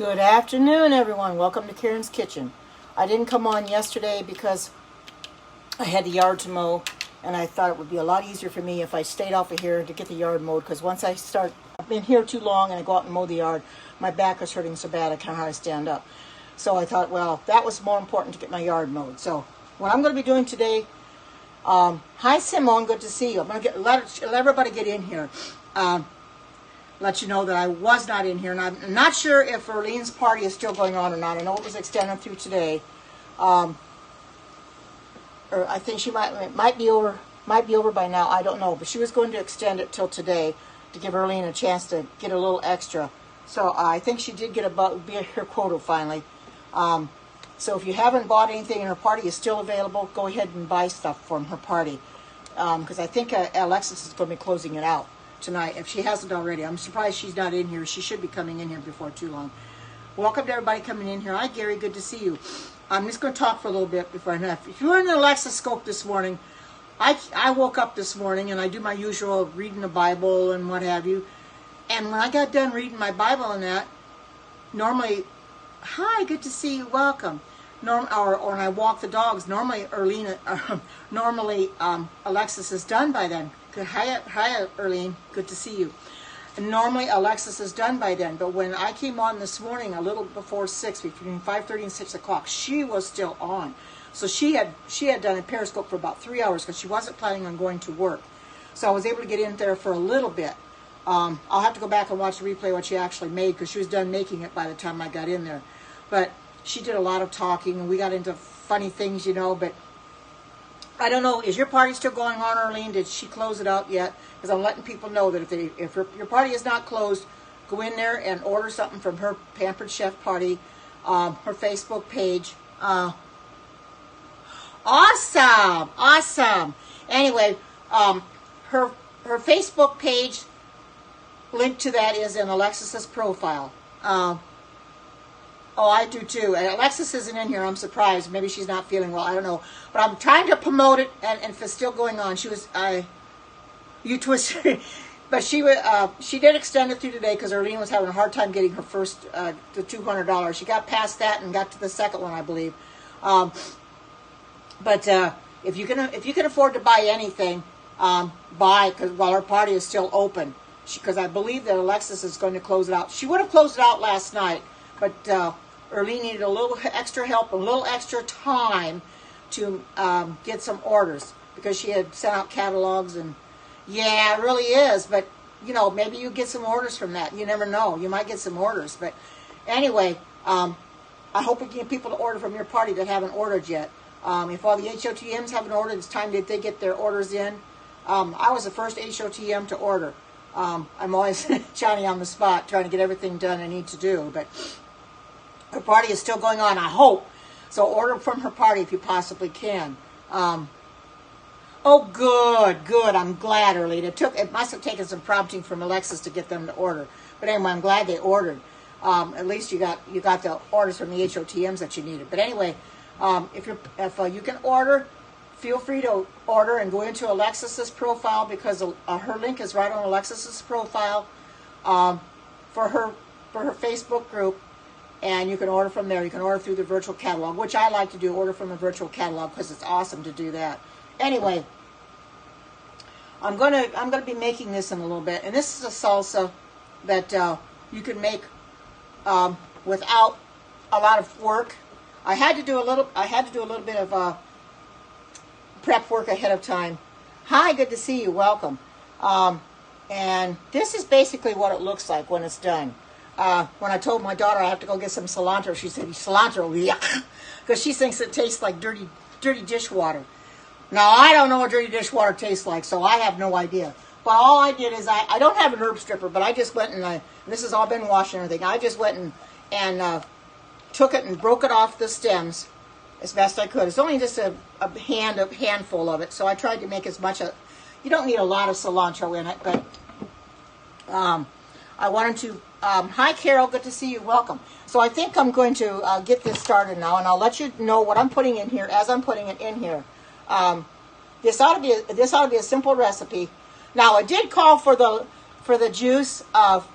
Good afternoon, everyone. Welcome to Karen's Kitchen. I didn't come on yesterday because I had the yard to mow, and I thought it would be a lot easier for me if I stayed off of here to get the yard mowed, because once I've been here too long and I go out and mow the yard, my back is hurting so bad I can't hardly stand up. So I thought, well, that was more important to get my yard mowed. So what I'm going to be doing today, hi Simone, good to see you. I'm going to let everybody get in here. Let you know that I was not in here, and I'm not sure if Erlene's party is still going on or not. I know it was extended through today, or I think she might be over by now. I don't know, but she was going to extend it till today to give Erlene a chance to get a little extra. So I think she did get her quota finally. So if you haven't bought anything and her party is still available, go ahead and buy stuff from her party, because I think Alexis is going to be closing it out tonight, if she hasn't already. I'm surprised she's not in here. She should be coming in here before too long. Welcome to everybody coming in here. Hi, Gary. Good to see you. I'm just going to talk for a little bit before I enough. If you were in the Alexa scope this morning, I woke up this morning and I do my usual reading the Bible and what have you. And when I got done reading my Bible and that, normally, hi, good to see you. Welcome. Or when I walk the dogs, normally Alexis is done by then. Hi, Erlene. Good to see you. And normally Alexis is done by then, but when I came on this morning, a little before 6, between 5:30 and 6 o'clock, she was still on. So she had done a Periscope for about 3 hours because she wasn't planning on going to work. So I was able to get in there for a little bit. I'll have to go back and watch the replay what she actually made, because she was done making it by the time I got in there. But she did a lot of talking, and we got into funny things, but I don't know, is your party still going on, Arlene? Did she close it out yet? Because I'm letting people know that if your party is not closed, go in there and order something from her Pampered Chef party, her Facebook page. Awesome. Anyway, her Facebook page, link to that is in Alexis's profile. Oh, I do too. And Alexis isn't in here. I'm surprised. Maybe she's not feeling well. I don't know. But I'm trying to promote it, and if it's still going on, you twisted. But she did extend it through today because Erlene was having a hard time getting her first the $200. She got past that and got to the second one, I believe. But if you can afford to buy anything, buy, because while her party is still open. Because I believe that Alexis is going to close it out. She would have closed it out last night, but Erlene needed a little extra help, a little extra time to get some orders, because she had sent out catalogs, and yeah, it really is. But maybe you get some orders from that. You never know. You might get some orders. But anyway, I hope we get people to order from your party that haven't ordered yet. If all the HOTMs haven't ordered, it's time that they get their orders in. I was the first HOTM to order. I'm always Johnny on the spot, trying to get everything done I need to do, but her party is still going on, I hope. So order from her party if you possibly can. Oh, good. I'm glad, Early. It must have taken some prompting from Alexis to get them to order. But anyway, I'm glad they ordered. At least you got the orders from the HOTMs that you needed. But anyway, if you can order, feel free to order and go into Alexis's profile, because her link is right on Alexis's profile for her Facebook group, and you can order from there. You can order through the virtual catalog, which I like to do, order from the virtual catalog, because it's awesome to do that. Anyway, I'm gonna be making this in a little bit, and this is a salsa that you can make without a lot of work. I had to do a little bit of prep work ahead of time. Hi, good to see you. Welcome. And this is basically what it looks like when it's done. When I told my daughter I have to go get some cilantro, she said, "Cilantro, yuck," because she thinks it tastes like dirty dishwater. Now, I don't know what dirty dishwater tastes like, so I have no idea. But all I did is I don't have an herb stripper, but I just went and this has all been washed and everything. I just went and took it and broke it off the stems as best I could. It's only just a handful of it, so I tried to make as much. You don't need a lot of cilantro in it, but I wanted to. Hi, Carol. Good to see you. Welcome. So I think I'm going to get this started now, and I'll let you know what I'm putting in here as I'm putting it in here. This ought to be a simple recipe. Now, I did call for the juice of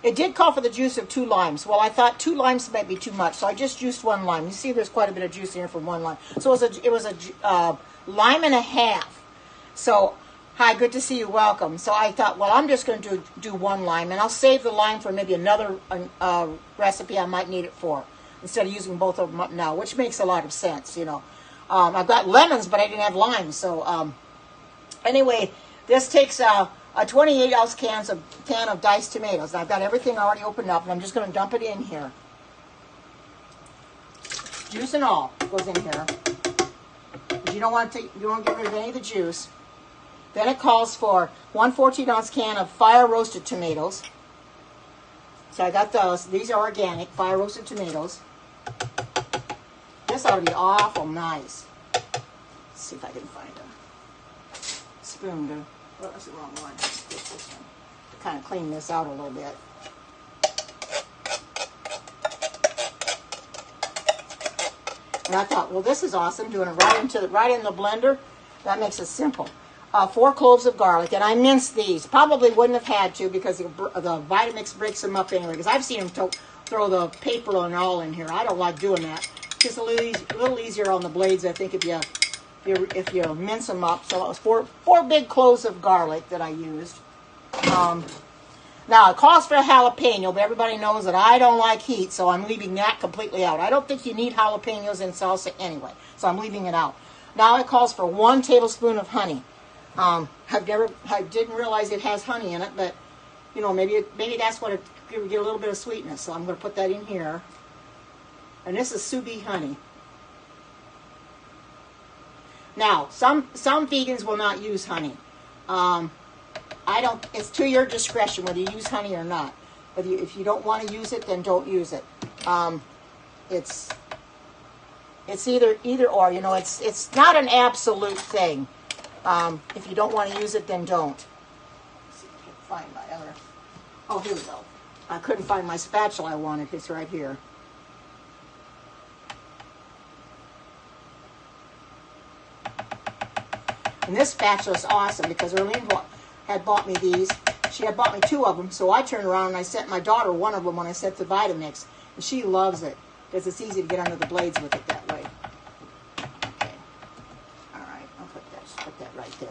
It did call for the juice of 2 limes. Well, I thought 2 limes might be too much, so I just juiced 1 lime. You see there's quite a bit of juice in here from 1 lime. So it was a lime and a half. So, hi, good to see you, welcome. So I thought, well, I'm just going to do 1 lime, and I'll save the lime for maybe another recipe I might need it for, instead of using both of them up now, which makes a lot of sense, you know. I've got lemons, but I didn't have limes, so anyway, this takes a 28-ounce can of diced tomatoes. And I've got everything already opened up, and I'm just going to dump it in here. Juice and all goes in here. But you don't want to get rid of any of the juice. Then it calls for 1 14-ounce can of fire-roasted tomatoes. So I got those. These are organic, fire-roasted tomatoes. This ought to be awful nice. Let's see if I can find a spoon to... Well, that's the wrong one. Let's get this one to kind of clean this out a little bit. And I thought, well, this is awesome, doing it right in the blender. That makes it simple. 4 cloves of garlic, and I minced these. Probably wouldn't have had to because the Vitamix breaks them up anyway. Because I've seen them throw the paper and all in here. I don't like doing that. Just a little easier on the blades, I think, if you mince them up. So it was four big cloves of garlic that I used. Now, it calls for a jalapeno, but everybody knows that I don't like heat, so I'm leaving that completely out. I don't think you need jalapenos in salsa anyway, so I'm leaving it out. Now it calls for 1 tablespoon of honey. I didn't realize it has honey in it, but you know, maybe that's what it get a little bit of sweetness. So I'm going to put that in here. And this is Subi honey. Now, some vegans will not use honey. It's to your discretion whether you use honey or not. But if you don't want to use it, then don't use it. It's either or. You know, it's not an absolute thing. If you don't want to use it, then don't. Let's see if I can find my other. Oh, here we go. I couldn't find my spatula I wanted. It's right here. And this spatula is awesome because Erlene had bought me these. She had bought me 2 of them, so I turned around and I sent my daughter 1 of them when I sent the Vitamix. And she loves it because it's easy to get under the blades with it that way. Okay. All right, I'll put that right there.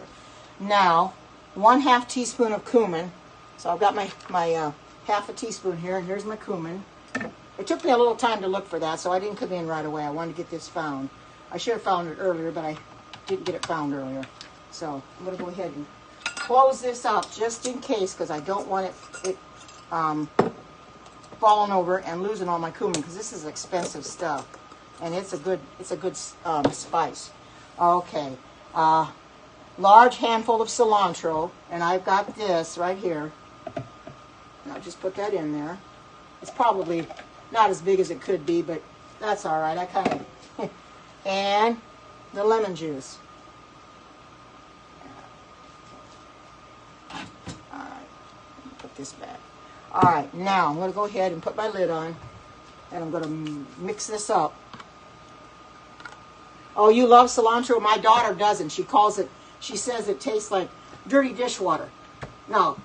Now, 1/2 teaspoon of cumin. So I've got my half a teaspoon here, and here's my cumin. It took me a little time to look for that, so I didn't come in right away. I wanted to get this found. I should have found it earlier, but I didn't get it found earlier. So I'm going to go ahead and close this up just in case, because I don't want it falling over and losing all my cumin, because this is expensive stuff, and it's a good spice. Okay, large handful of cilantro, and I've got this right here. And I'll just put that in there. It's probably not as big as it could be, but that's all right. I kind of and the lemon juice. All right, put this back. All right, now I'm going to go ahead and put my lid on, and I'm going to mix this up. Oh, you love cilantro? My daughter doesn't. She says it tastes like dirty dishwater. No.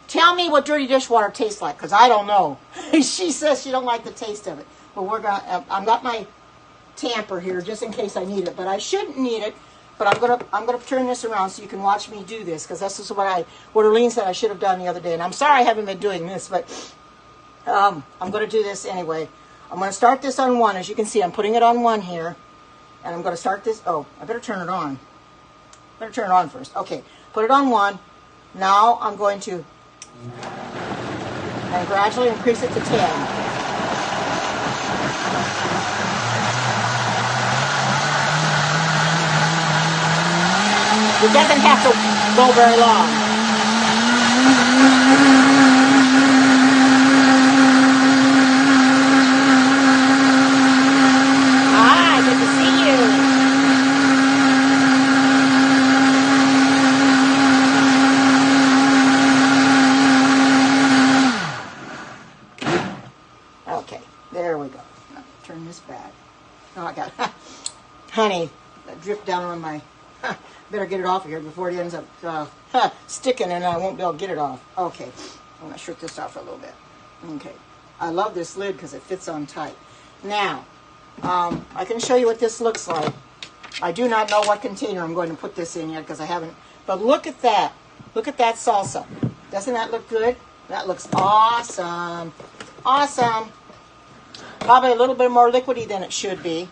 Tell me what dirty dishwater tastes like, because I don't know. She says she don't like the taste of it. But I've got my tamper here just in case I need it, but I shouldn't need it. But I'm gonna turn this around so you can watch me do this, because this is what Erlene said I should have done the other day. And I'm sorry I haven't been doing this, but I'm gonna do this anyway. I'm gonna start this on 1. As you can see, I'm putting it on 1 here, and I'm gonna start this. Oh, I better turn it on. Better turn it on first. Okay, put it on 1. Now I'm going to and gradually increase it to 10. It doesn't have to go very long. Hi, good to see you. Okay, there we go. Now, turn this back. Oh, I got honey that dripped down on my... Better get it off of here before it ends up sticking, and I won't be able to get it off. Okay, I'm going to shut this off for a little bit. Okay. I love this lid because it fits on tight. Now, I can show you what this looks like. I do not know what container I'm going to put this in yet because I haven't. But look at that. Look at that salsa. Doesn't that look good? That looks awesome. Awesome. Probably a little bit more liquidy than it should be.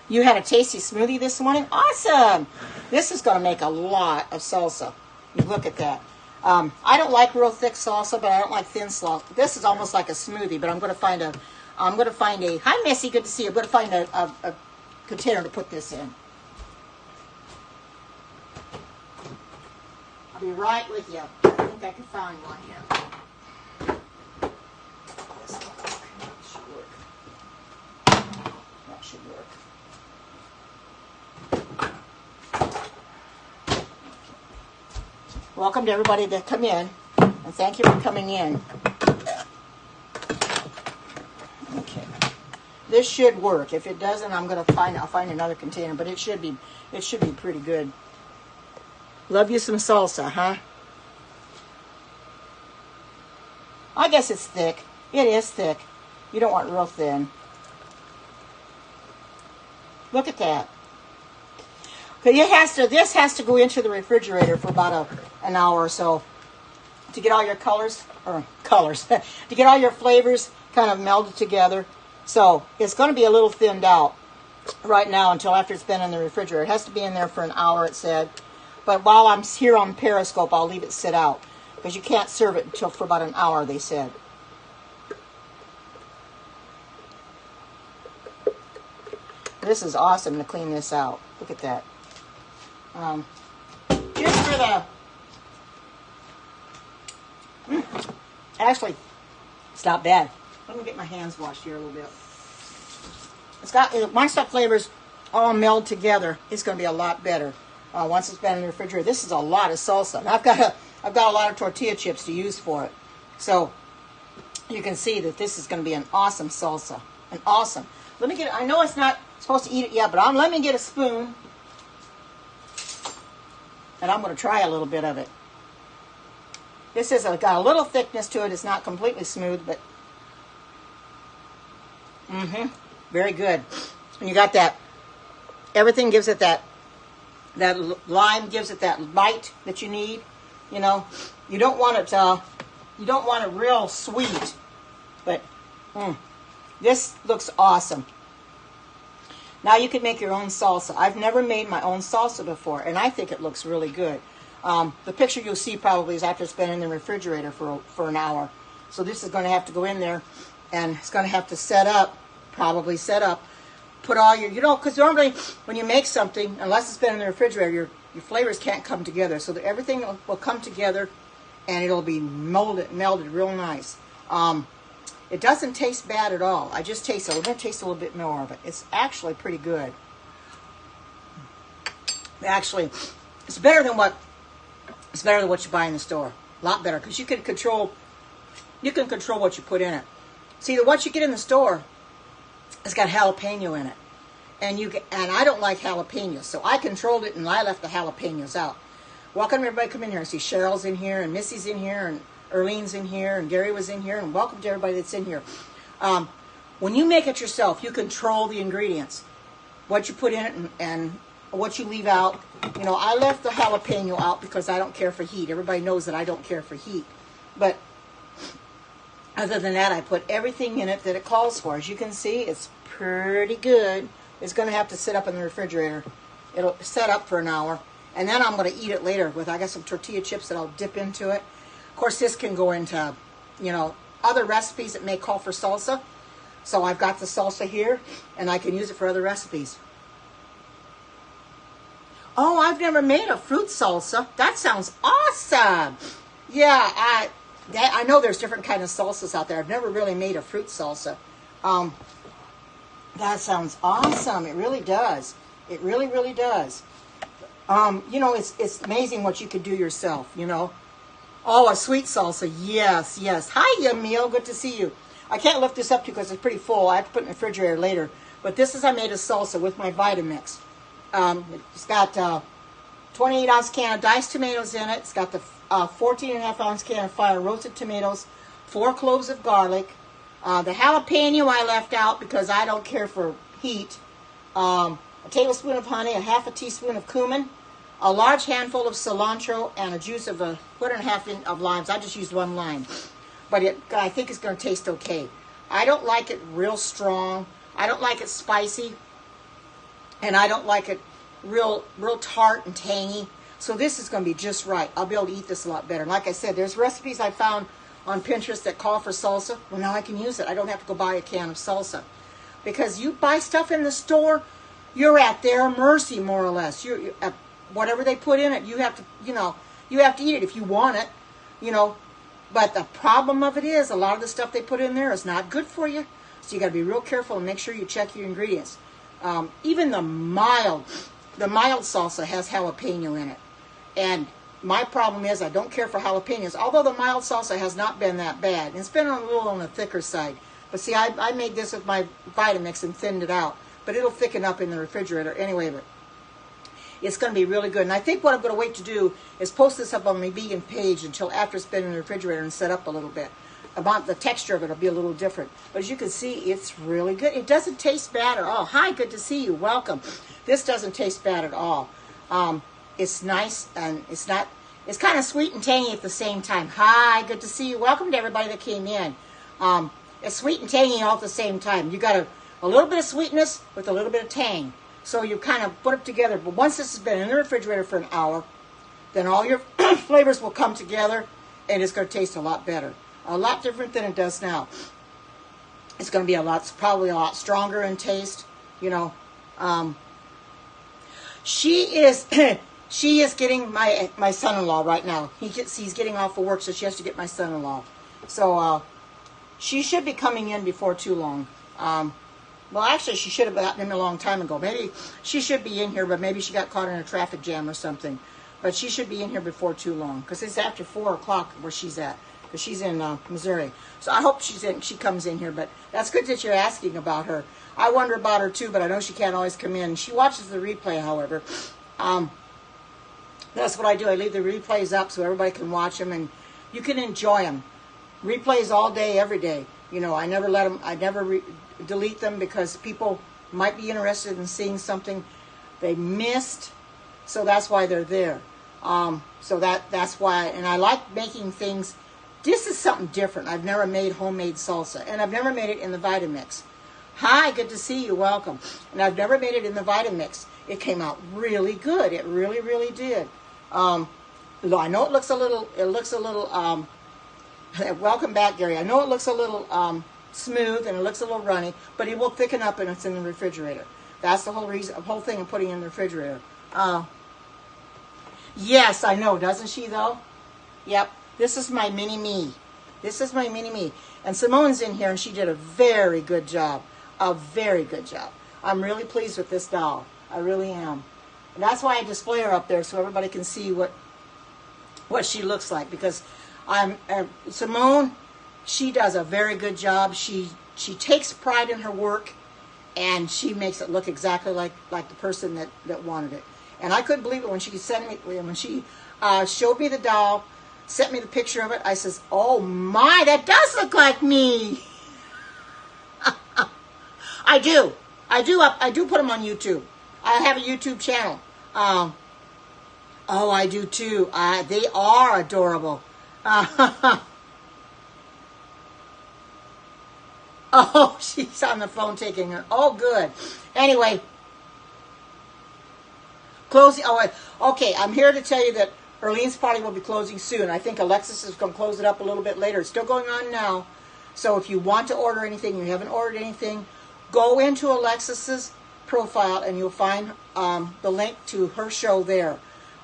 You had a tasty smoothie this morning? Awesome. This is going to make a lot of salsa. You look at that. I don't like real thick salsa, but I don't like thin salsa. This is almost like a smoothie, but I'm going to find a, hi Missy, good to see you. I'm going to find a container to put this in. I'll be right with you. I think I can find one here. This should work. That should work. Welcome to everybody that come in, and thank you for coming in. Okay, this should work. If it doesn't, I'll find another container, but it should be pretty good. Love you some salsa, huh? I guess it's thick. It is thick. You don't want real thin. Look at that. This has to go into the refrigerator for about an hour or so to get all your to get all your flavors kind of melded together. So it's going to be a little thinned out right now until after it's been in the refrigerator. It has to be in there for an hour, it said. But while I'm here on Periscope, I'll leave it sit out because you can't serve it until for about an hour, they said. This is awesome to clean this out. Look at that. Just for the, actually, it's not bad. Let me get my hands washed here a little bit. It's got, my stuff flavors all meld together. It's going to be a lot better once it's been in the refrigerator. This is a lot of salsa. And I've got a lot of tortilla chips to use for it. So you can see that this is going to be an awesome salsa. An awesome. Let me get, I know it's not supposed to eat it yet, but let me get a spoon. And I'm going to try a little bit of it. This has got a little thickness to it. It's not completely smooth, but very good. And you got that. Everything gives it that lime gives it that bite that you need. You know, you don't want it real sweet, but this looks awesome. Now you can make your own salsa. I've never made my own salsa before, and I think it looks really good. The picture you'll see probably is after it's been in the refrigerator for an hour. So this is going to have to go in there, and it's going to have to probably set up, put all your, because normally when you make something, unless it's been in the refrigerator, your flavors can't come together. So that everything will come together, and it'll be melded real nice. It doesn't taste bad at all. I just taste it. We're going to taste a little bit more of it. It's actually pretty good. Actually, it's better than what you buy in the store. A lot better because you can control what you put in it. See, what you get in the store has got jalapeno in it, and I don't like jalapenos, so I controlled it and I left the jalapenos out. Welcome everybody, come in here. I see Cheryl's in here and Missy's in here and Erlene's in here, and Gary was in here, and welcome to everybody that's in here. When you make it yourself, you control the ingredients, what you put in it, and what you leave out. I left the jalapeno out because I don't care for heat. Everybody knows that I don't care for heat. But other than that, I put everything in it that it calls for. As you can see, it's pretty good. It's going to have to sit up in the refrigerator. It'll set up for an hour, and then I'm going to eat it later I got some tortilla chips that I'll dip into it. Of course, this can go into, other recipes that may call for salsa. So I've got the salsa here, and I can use it for other recipes. Oh, I've never made a fruit salsa. That sounds awesome. Yeah, I know there's different kind of salsas out there. I've never really made a fruit salsa. That sounds awesome. It really does. It really, really does. It's amazing what you could do yourself, Oh, a sweet salsa. Yes, yes. Hi, Yamil. Good to see you. I can't lift this up because it's pretty full. I have to put it in the refrigerator later. But this is, I made a salsa with my Vitamix. It's got 28-ounce can of diced tomatoes in it. It's got the 14.5-ounce can of fire roasted tomatoes, 4 cloves of garlic. The jalapeno I left out because I don't care for heat. A tablespoon of honey, a half a teaspoon of cumin, a large handful of cilantro, and a juice of a 1.5 inch of limes. I just used 1 lime, but I think it's going to taste okay. I don't like it real strong. I don't like it spicy, and I don't like it real tart and tangy. So this is going to be just right. I'll be able to eat this a lot better. And like I said, there's recipes I found on Pinterest that call for salsa. Well, now I can use it. I don't have to go buy a can of salsa. Because you buy stuff in the store, you're at their mercy, more or less. You whatever they put in it, you have to, you have to eat it if you want it, But the problem of it is, a lot of the stuff they put in there is not good for you. So you got to be real careful and make sure you check your ingredients. Even the mild salsa has jalapeno in it. And my problem is I don't care for jalapenos, although the mild salsa has not been that bad. It's been a little on the thicker side. But see, I made this with my Vitamix and thinned it out. But it'll thicken up in the refrigerator anyway. But it's going to be really good. And I think what I'm going to wait to do is post this up on my vegan page until after it's been in the refrigerator and set up a little bit. About the texture of it will be a little different. But as you can see, it's really good. It doesn't taste bad at all. Hi, good to see you. Welcome. This doesn't taste bad at all. It's nice, and it's kind of sweet and tangy at the same time. Hi, good to see you. Welcome to everybody that came in. It's sweet and tangy all at the same time. You got a little bit of sweetness with a little bit of tang. So you kind of put it together. But once this has been in the refrigerator for an hour, then all your flavors will come together, and it's going to taste a lot better. A lot different than it does now. It's going to be probably a lot stronger in taste. She is getting my son-in-law right now. He's getting off of work, so she has to get my son-in-law. So she should be coming in before too long. Well, actually, she should have gotten in a long time ago. Maybe she should be in here, but maybe she got caught in a traffic jam or something. But she should be in here before too long, because it's after 4 o'clock where she's at, because she's in Missouri. So I hope she comes in here. But that's good that you're asking about her. I wonder about her too, but I know she can't always come in. She watches the replay, however. That's what I do. I leave the replays up so everybody can watch them, and you can enjoy them. Replays all day, every day. I never let them. I never delete them, because people might be interested in seeing something they missed. So that's why they're there. So that's why. And I like making things. This is something different. I've never made homemade salsa, and I've never made it in the Vitamix. Hi, good to see you. Welcome. And I've never made it in the Vitamix. It came out really good. It really, really did. I know it looks a little. Welcome back, Gary. I know it looks a little smooth and it looks a little runny, but it will thicken up and it's in the refrigerator. That's the whole thing of putting it in the refrigerator. Yes, I know. Doesn't she though? Yep. This is my mini me. This is my mini me. And Simone's in here, and she did a very good job. A very good job. I'm really pleased with this doll. I really am. And that's why I display her up there, so everybody can see what she looks like. Because Simone, she does a very good job. She takes pride in her work, and she makes it look exactly like the person that wanted it. And I couldn't believe it when she showed me the doll, sent me the picture of it. I says, "Oh my, that does look like me." I do put them on YouTube. I have a YouTube channel. Oh, I do too. They are adorable. Oh, she's on the phone taking her. Oh, good. Anyway, closing. Oh, okay. I'm here to tell you that Erlene's party will be closing soon. I think Alexis is going to close it up a little bit later. It's still going on now. So if you want to order anything, you haven't ordered anything, go into Alexis's profile and you'll find the link to her show there.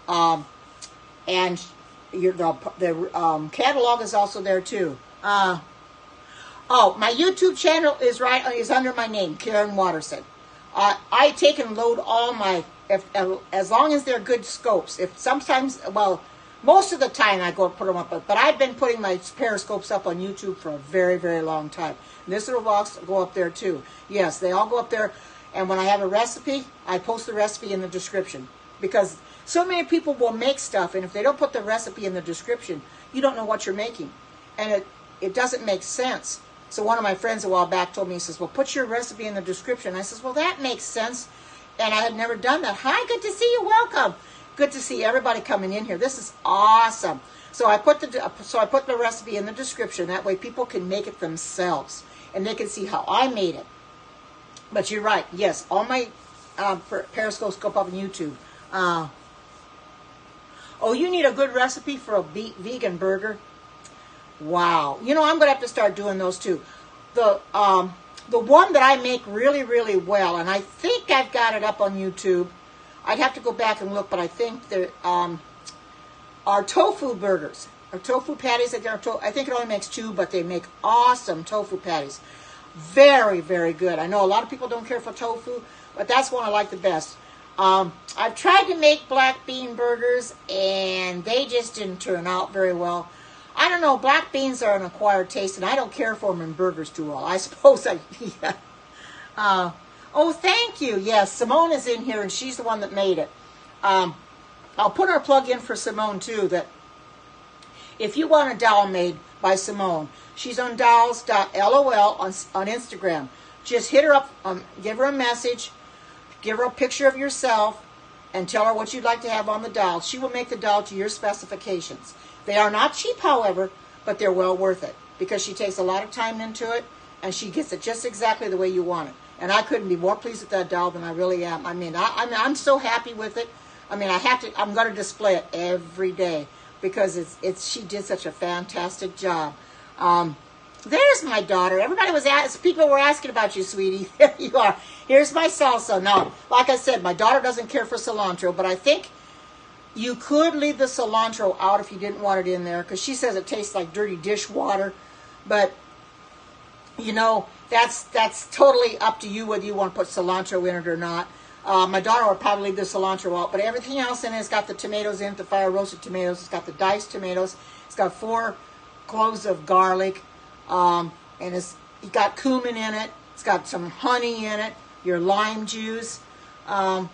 And the catalog is also there too. My YouTube channel is under my name, Karen Watterson. I take and load all my, as long as they're good scopes. Most of the time I go and put them up, but I've been putting my periscopes up on YouTube for a very, very long time. And this little box will go up there too. Yes, they all go up there. And when I have a recipe, I post the recipe in the description. Because so many people will make stuff, and if they don't put the recipe in the description, you don't know what you're making. And it doesn't make sense. So one of my friends a while back told me, he says, well, put your recipe in the description. I says, well, that makes sense. And I had never done that. Hi, good to see you. Welcome. Good to see everybody coming in here. This is awesome. So I put the recipe in the description. That way people can make it themselves. And they can see how I made it. But you're right. Yes, all my Periscopes go up on YouTube. Oh, you need a good recipe for a vegan burger? Wow. You know, I'm going to have to start doing those too. The one that I make really, really well, and I think I've got it up on YouTube. I'd have to go back and look, but I think there are tofu burgers. Or tofu patties. I think it only makes 2, but they make awesome tofu patties. Very, very good. I know a lot of people don't care for tofu, but that's one I like the best. I've tried to make black bean burgers, and they just didn't turn out very well. I don't know. Black beans are an acquired taste, and I don't care for them in burgers too well. I suppose yeah. Oh, thank you. Yes, Simone is in here, and she's the one that made it. I'll put our plug in for Simone, too, that if you want a doll made by Simone, she's on dolls.lol on Instagram. Just hit her up, give her a message, give her a picture of yourself, and tell her what you'd like to have on the doll. She will make the doll to your specifications. They are not cheap, however, but they're well worth it because she takes a lot of time into it, and she gets it just exactly the way you want it. And I couldn't be more pleased with that doll than I really am. I mean, I'm so happy with it. I mean, I'm going to display it every day because she did such a fantastic job. There's my daughter. People were asking about you, sweetie. There you are. Here's my salsa. Now, like I said, my daughter doesn't care for cilantro, but I think you could leave the cilantro out if you didn't want it in there because she says it tastes like dirty dishwater. But, you know, that's totally up to you whether you want to put cilantro in it or not. My daughter would probably leave the cilantro out, but everything else in it, it's got the tomatoes in it, the fire roasted tomatoes, it's got the diced tomatoes, it's got 4 cloves of garlic, and it's got cumin in it, it's got some honey in it, your lime juice, and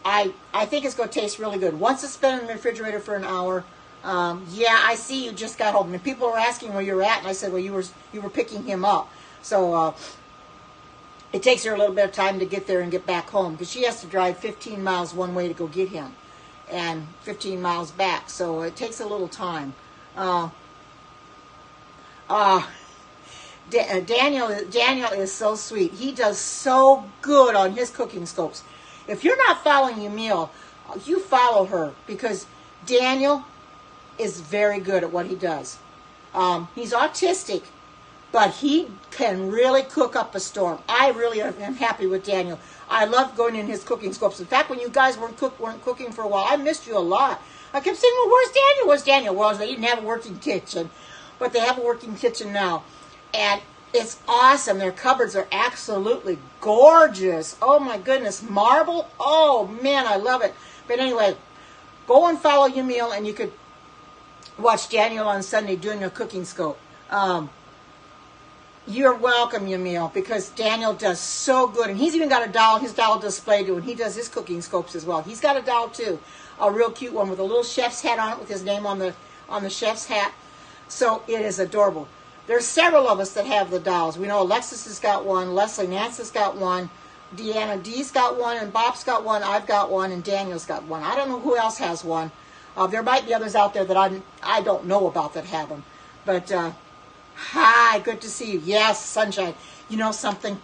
I think it's going to taste really good. Once it's been in the refrigerator for an hour, yeah, I see you just got home. And people were asking where you were at, and I said, well, you were picking him up. So it takes her a little bit of time to get there and get back home because she has to drive 15 miles one way to go get him and 15 miles back. So it takes a little time. Daniel is so sweet. He does so good on his cooking scopes. If you're not following Yamil, you follow her because Daniel is very good at what he does. He's autistic, but he can really cook up a storm. I really am happy with Daniel. I love going in his cooking scopes. In fact, when you guys weren't cooking for a while, I missed you a lot. I kept saying, well, where's Daniel? Where's Daniel? Well, they didn't have a working kitchen, but they have a working kitchen now. And it's awesome. Their cupboards are absolutely gorgeous. Oh, my goodness. Marble. Oh, man, I love it. But anyway, go and follow Yamil, and you could watch Daniel on Sunday doing a cooking scope. You're welcome, Yamil, because Daniel does so good. And he's even got a doll, his doll display too, and he does his cooking scopes as well. He's got a doll too, a real cute one with a little chef's hat on it with his name on the chef's hat. So it is adorable. There's several of us that have the dolls. We know Alexis has got one, Leslie Nance has got one, Deanna D's got one, and Bob's got one, I've got one, and Daniel's got one. I don't know who else has one. There might be others out there that I don't know about that have them. But hi, good to see you. Yes, sunshine. You know something?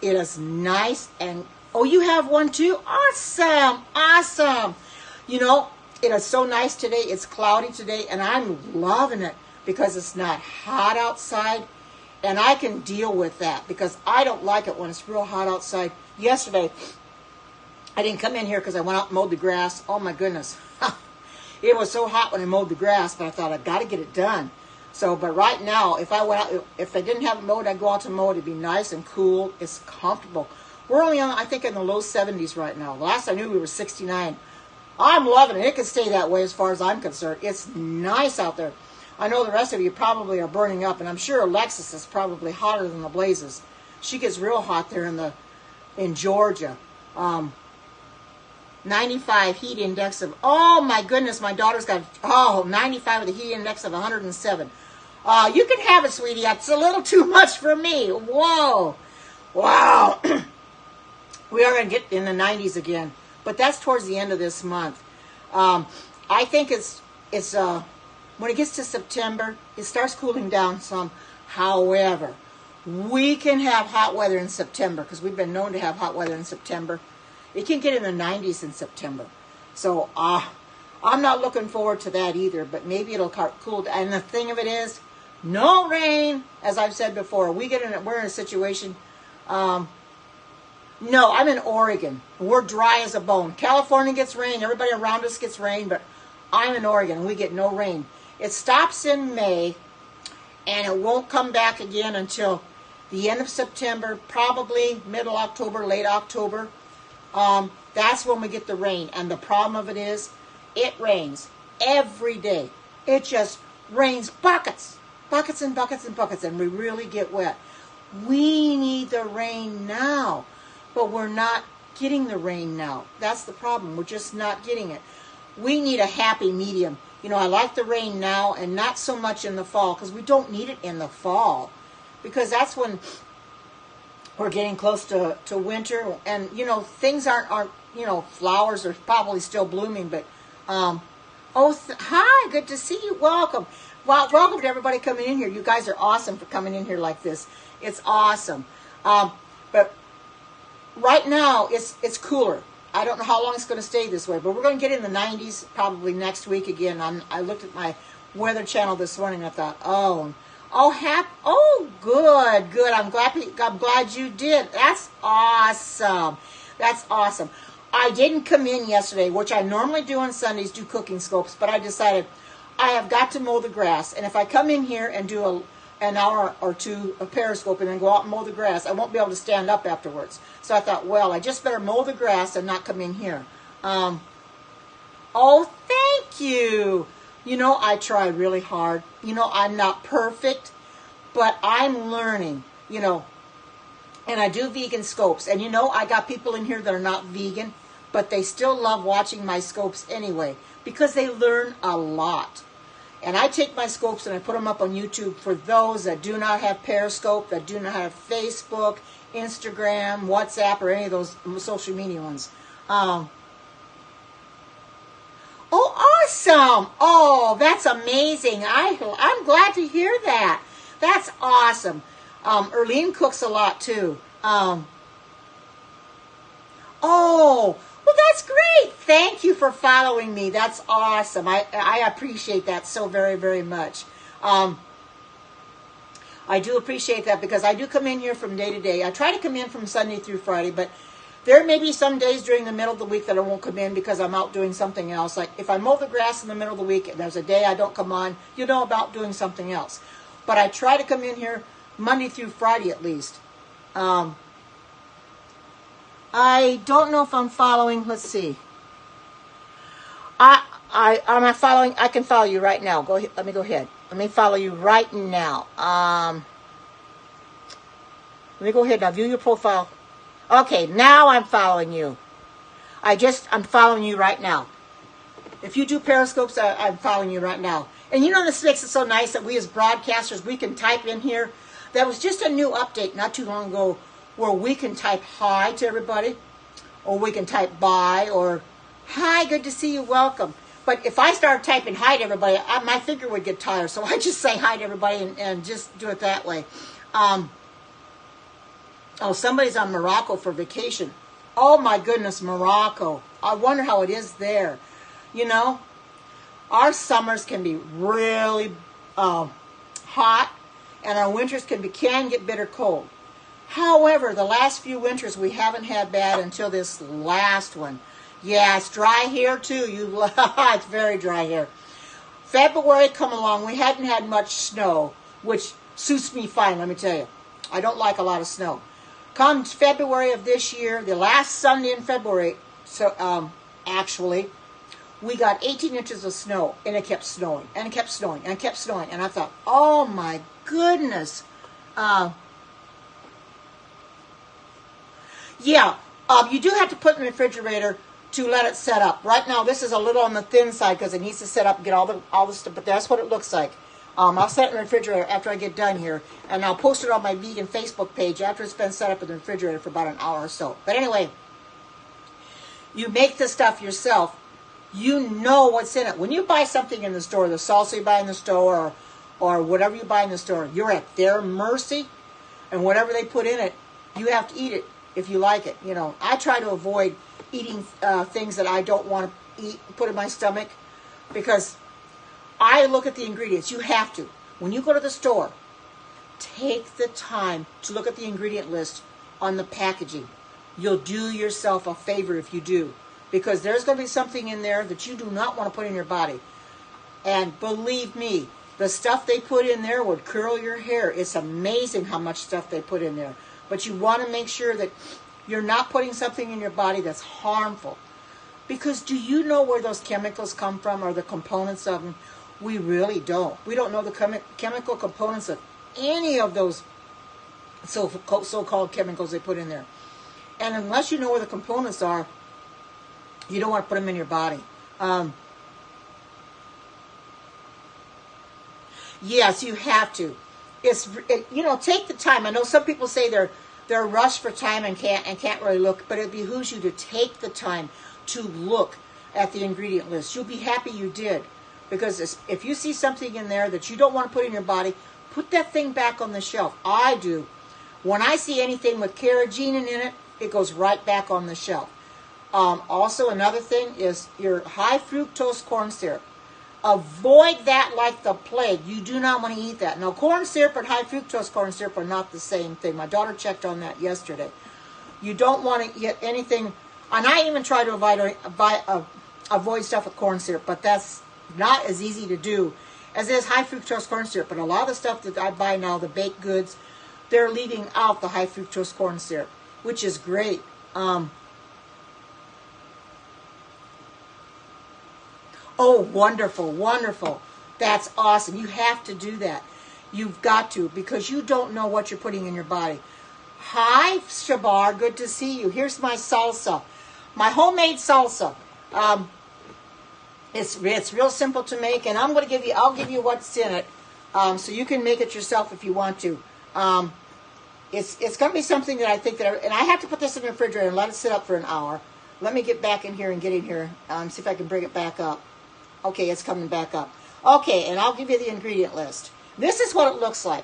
It is nice and, oh, you have one too? Awesome, awesome. You know, it is so nice today. It's cloudy today, and I'm loving it because it's not hot outside, and I can deal with that because I don't like it when it's real hot outside. Yesterday, I didn't come in here because I went out and mowed the grass. Oh, my goodness. It was so hot when I mowed the grass, but I thought I've got to get it done. So, but right now, if I didn't have it mowed, I'd go out to mow it. It'd be nice and cool. It's comfortable. We're only on, I think, in the low 70s right now. Last I knew, we were 69. I'm loving it. It can stay that way as far as I'm concerned. It's nice out there. I know the rest of you probably are burning up, and I'm sure Alexis is probably hotter than the blazes. She gets real hot there in Georgia. 95 heat index of, oh my goodness, my daughter's got, 95 with a heat index of 107. You can have it, sweetie. It's a little too much for me. Whoa. Wow. We are going to get in the 90s again. But that's towards the end of this month. I think it's when it gets to September, it starts cooling down some. However, we can have hot weather in September because we've been known to have hot weather in September. It can get in the 90s in September. So I'm not looking forward to that either, but maybe it'll cool down. And the thing of it is, no rain, as I've said before. We're in a situation. No, I'm in Oregon. We're dry as a bone. California gets rain. Everybody around us gets rain, but I'm in Oregon and we get no rain. It stops in May, and it won't come back again until the end of September, probably middle October, late October. That's when we get the rain. And the problem of it is, it rains every day. It just rains buckets and buckets and buckets, and we really get wet. We need the rain now, but we're not getting the rain now. That's the problem. We're just not getting it. We need a happy medium. You know, I like the rain now and not so much in the fall, because we don't need it in the fall, because that's when we're getting close to winter, and, you know, things aren't you know, flowers are probably still blooming, but, hi, good to see you, welcome. Well, welcome to everybody coming in here. You guys are awesome for coming in here like this. It's awesome. But right now, it's cooler. I don't know how long it's going to stay this way, but we're going to get in the 90s probably next week again. I looked at my weather channel this morning and I thought, good. I'm glad you did. That's awesome. That's awesome. I didn't come in yesterday, which I normally do on Sundays, do cooking scopes, but I decided I have got to mow the grass. And if I come in here and do an hour or two of Periscope and then go out and mow the grass, I won't be able to stand up afterwards. So I thought, well, I just better mow the grass and not come in here. Thank you. You know, I try really hard. You know, I'm not perfect, but I'm learning, you know. And I do vegan scopes. And, you know, I got people in here that are not vegan, but they still love watching my scopes anyway, because they learn a lot. And I take my scopes and I put them up on YouTube for those that do not have Periscope, that do not have Facebook, Instagram, WhatsApp, or any of those social media ones. Awesome. Oh, that's amazing. I'm glad to hear that. That's awesome. Erlene cooks a lot too. Well, that's great. Thank you for following me. That's awesome. I appreciate that so very, very much. I do appreciate that, because I do come in here from day to day. I try to come in from Sunday through Friday, but there may be some days during the middle of the week that I won't come in because I'm out doing something else. Like if I mow the grass in the middle of the week and there's a day I don't come on, you know, about doing something else. But I try to come in here Monday through Friday at least. I don't know if I'm following. Let's see. Am I following? I can follow you right now. Go ahead. Let me go ahead. Let me follow you right now. Let me go ahead now. View your profile. Okay, now I'm following you. I'm following you right now. If you do Periscopes, I'm following you right now. And you know, this makes it so nice that we as broadcasters, we can type in here. That was just a new update not too long ago, where we can type hi to everybody, or we can type bye, or hi, good to see you, welcome. But if I started typing hi to everybody, my finger would get tired. So I just say hi to everybody and just do it that way. Somebody's on Morocco for vacation. Oh my goodness, Morocco. I wonder how it is there. You know, our summers can be really hot, and our winters can get bitter cold. However, the last few winters we haven't had bad until this last one. Yeah, it's dry here too. It's very dry here. February come along. We hadn't had much snow, which suits me fine, let me tell you. I don't like a lot of snow. Come February of this year, the last Sunday in February, actually, we got 18 inches of snow, and it kept snowing, and it kept snowing, and it kept snowing. And I thought, oh my goodness. You do have to put it in the refrigerator to let it set up. Right now, this is a little on the thin side because it needs to set up and get all the stuff, but that's what it looks like. I'll set it in the refrigerator after I get done here, and I'll post it on my vegan Facebook page after it's been set up in the refrigerator for about an hour or so. But anyway, you make the stuff yourself. You know what's in it. When you buy something in the store, the salsa you buy in the store, or whatever you buy in the store, you're at their mercy, and whatever they put in it, you have to eat it if you like it. You know, I try to avoid eating things that I don't want to eat, put in my stomach, because I look at the ingredients. You have to. When you go to the store, take the time to look at the ingredient list on the packaging. You'll do yourself a favor if you do, because there's going to be something in there that you do not want to put in your body. And believe me, the stuff they put in there would curl your hair. It's amazing how much stuff they put in there. But you want to make sure that you're not putting something in your body that's harmful. Because do you know where those chemicals come from, or the components of them? We really don't. We don't know the chemical components of any of those so-called chemicals they put in there. And unless you know where the components are, you don't want to put them in your body. Yes, you have to. Take the time. I know some people say they're rushed for time and can't really look, but it behooves you to take the time to look at the ingredient list. You'll be happy you did, because if you see something in there that you don't want to put in your body, put that thing back on the shelf. I do. When I see anything with carrageenan in it, it goes right back on the shelf. Also, another thing is your high fructose corn syrup. Avoid that like the plague. You do not want to eat that. Now, corn syrup and high fructose corn syrup are not the same thing. My daughter checked on that yesterday. You don't want to get anything, and I even try to avoid stuff with corn syrup, but that's not as easy to do as it is high fructose corn syrup. But a lot of the stuff that I buy now, the baked goods, they're leaving out the high fructose corn syrup, which is great. Oh, wonderful, wonderful. That's awesome. You have to do that. You've got to, because you don't know what you're putting in your body. Hi, Shabar. Good to see you. Here's my salsa. My homemade salsa. It's real simple to make, and I'll give you what's in it, so you can make it yourself if you want to. It's going to be something that I think and I have to put this in the refrigerator and let it sit up for an hour. Let me get back in here and get in here, see if I can bring it back up. Okay, it's coming back up. Okay, and I'll give you the ingredient list. This is what it looks like.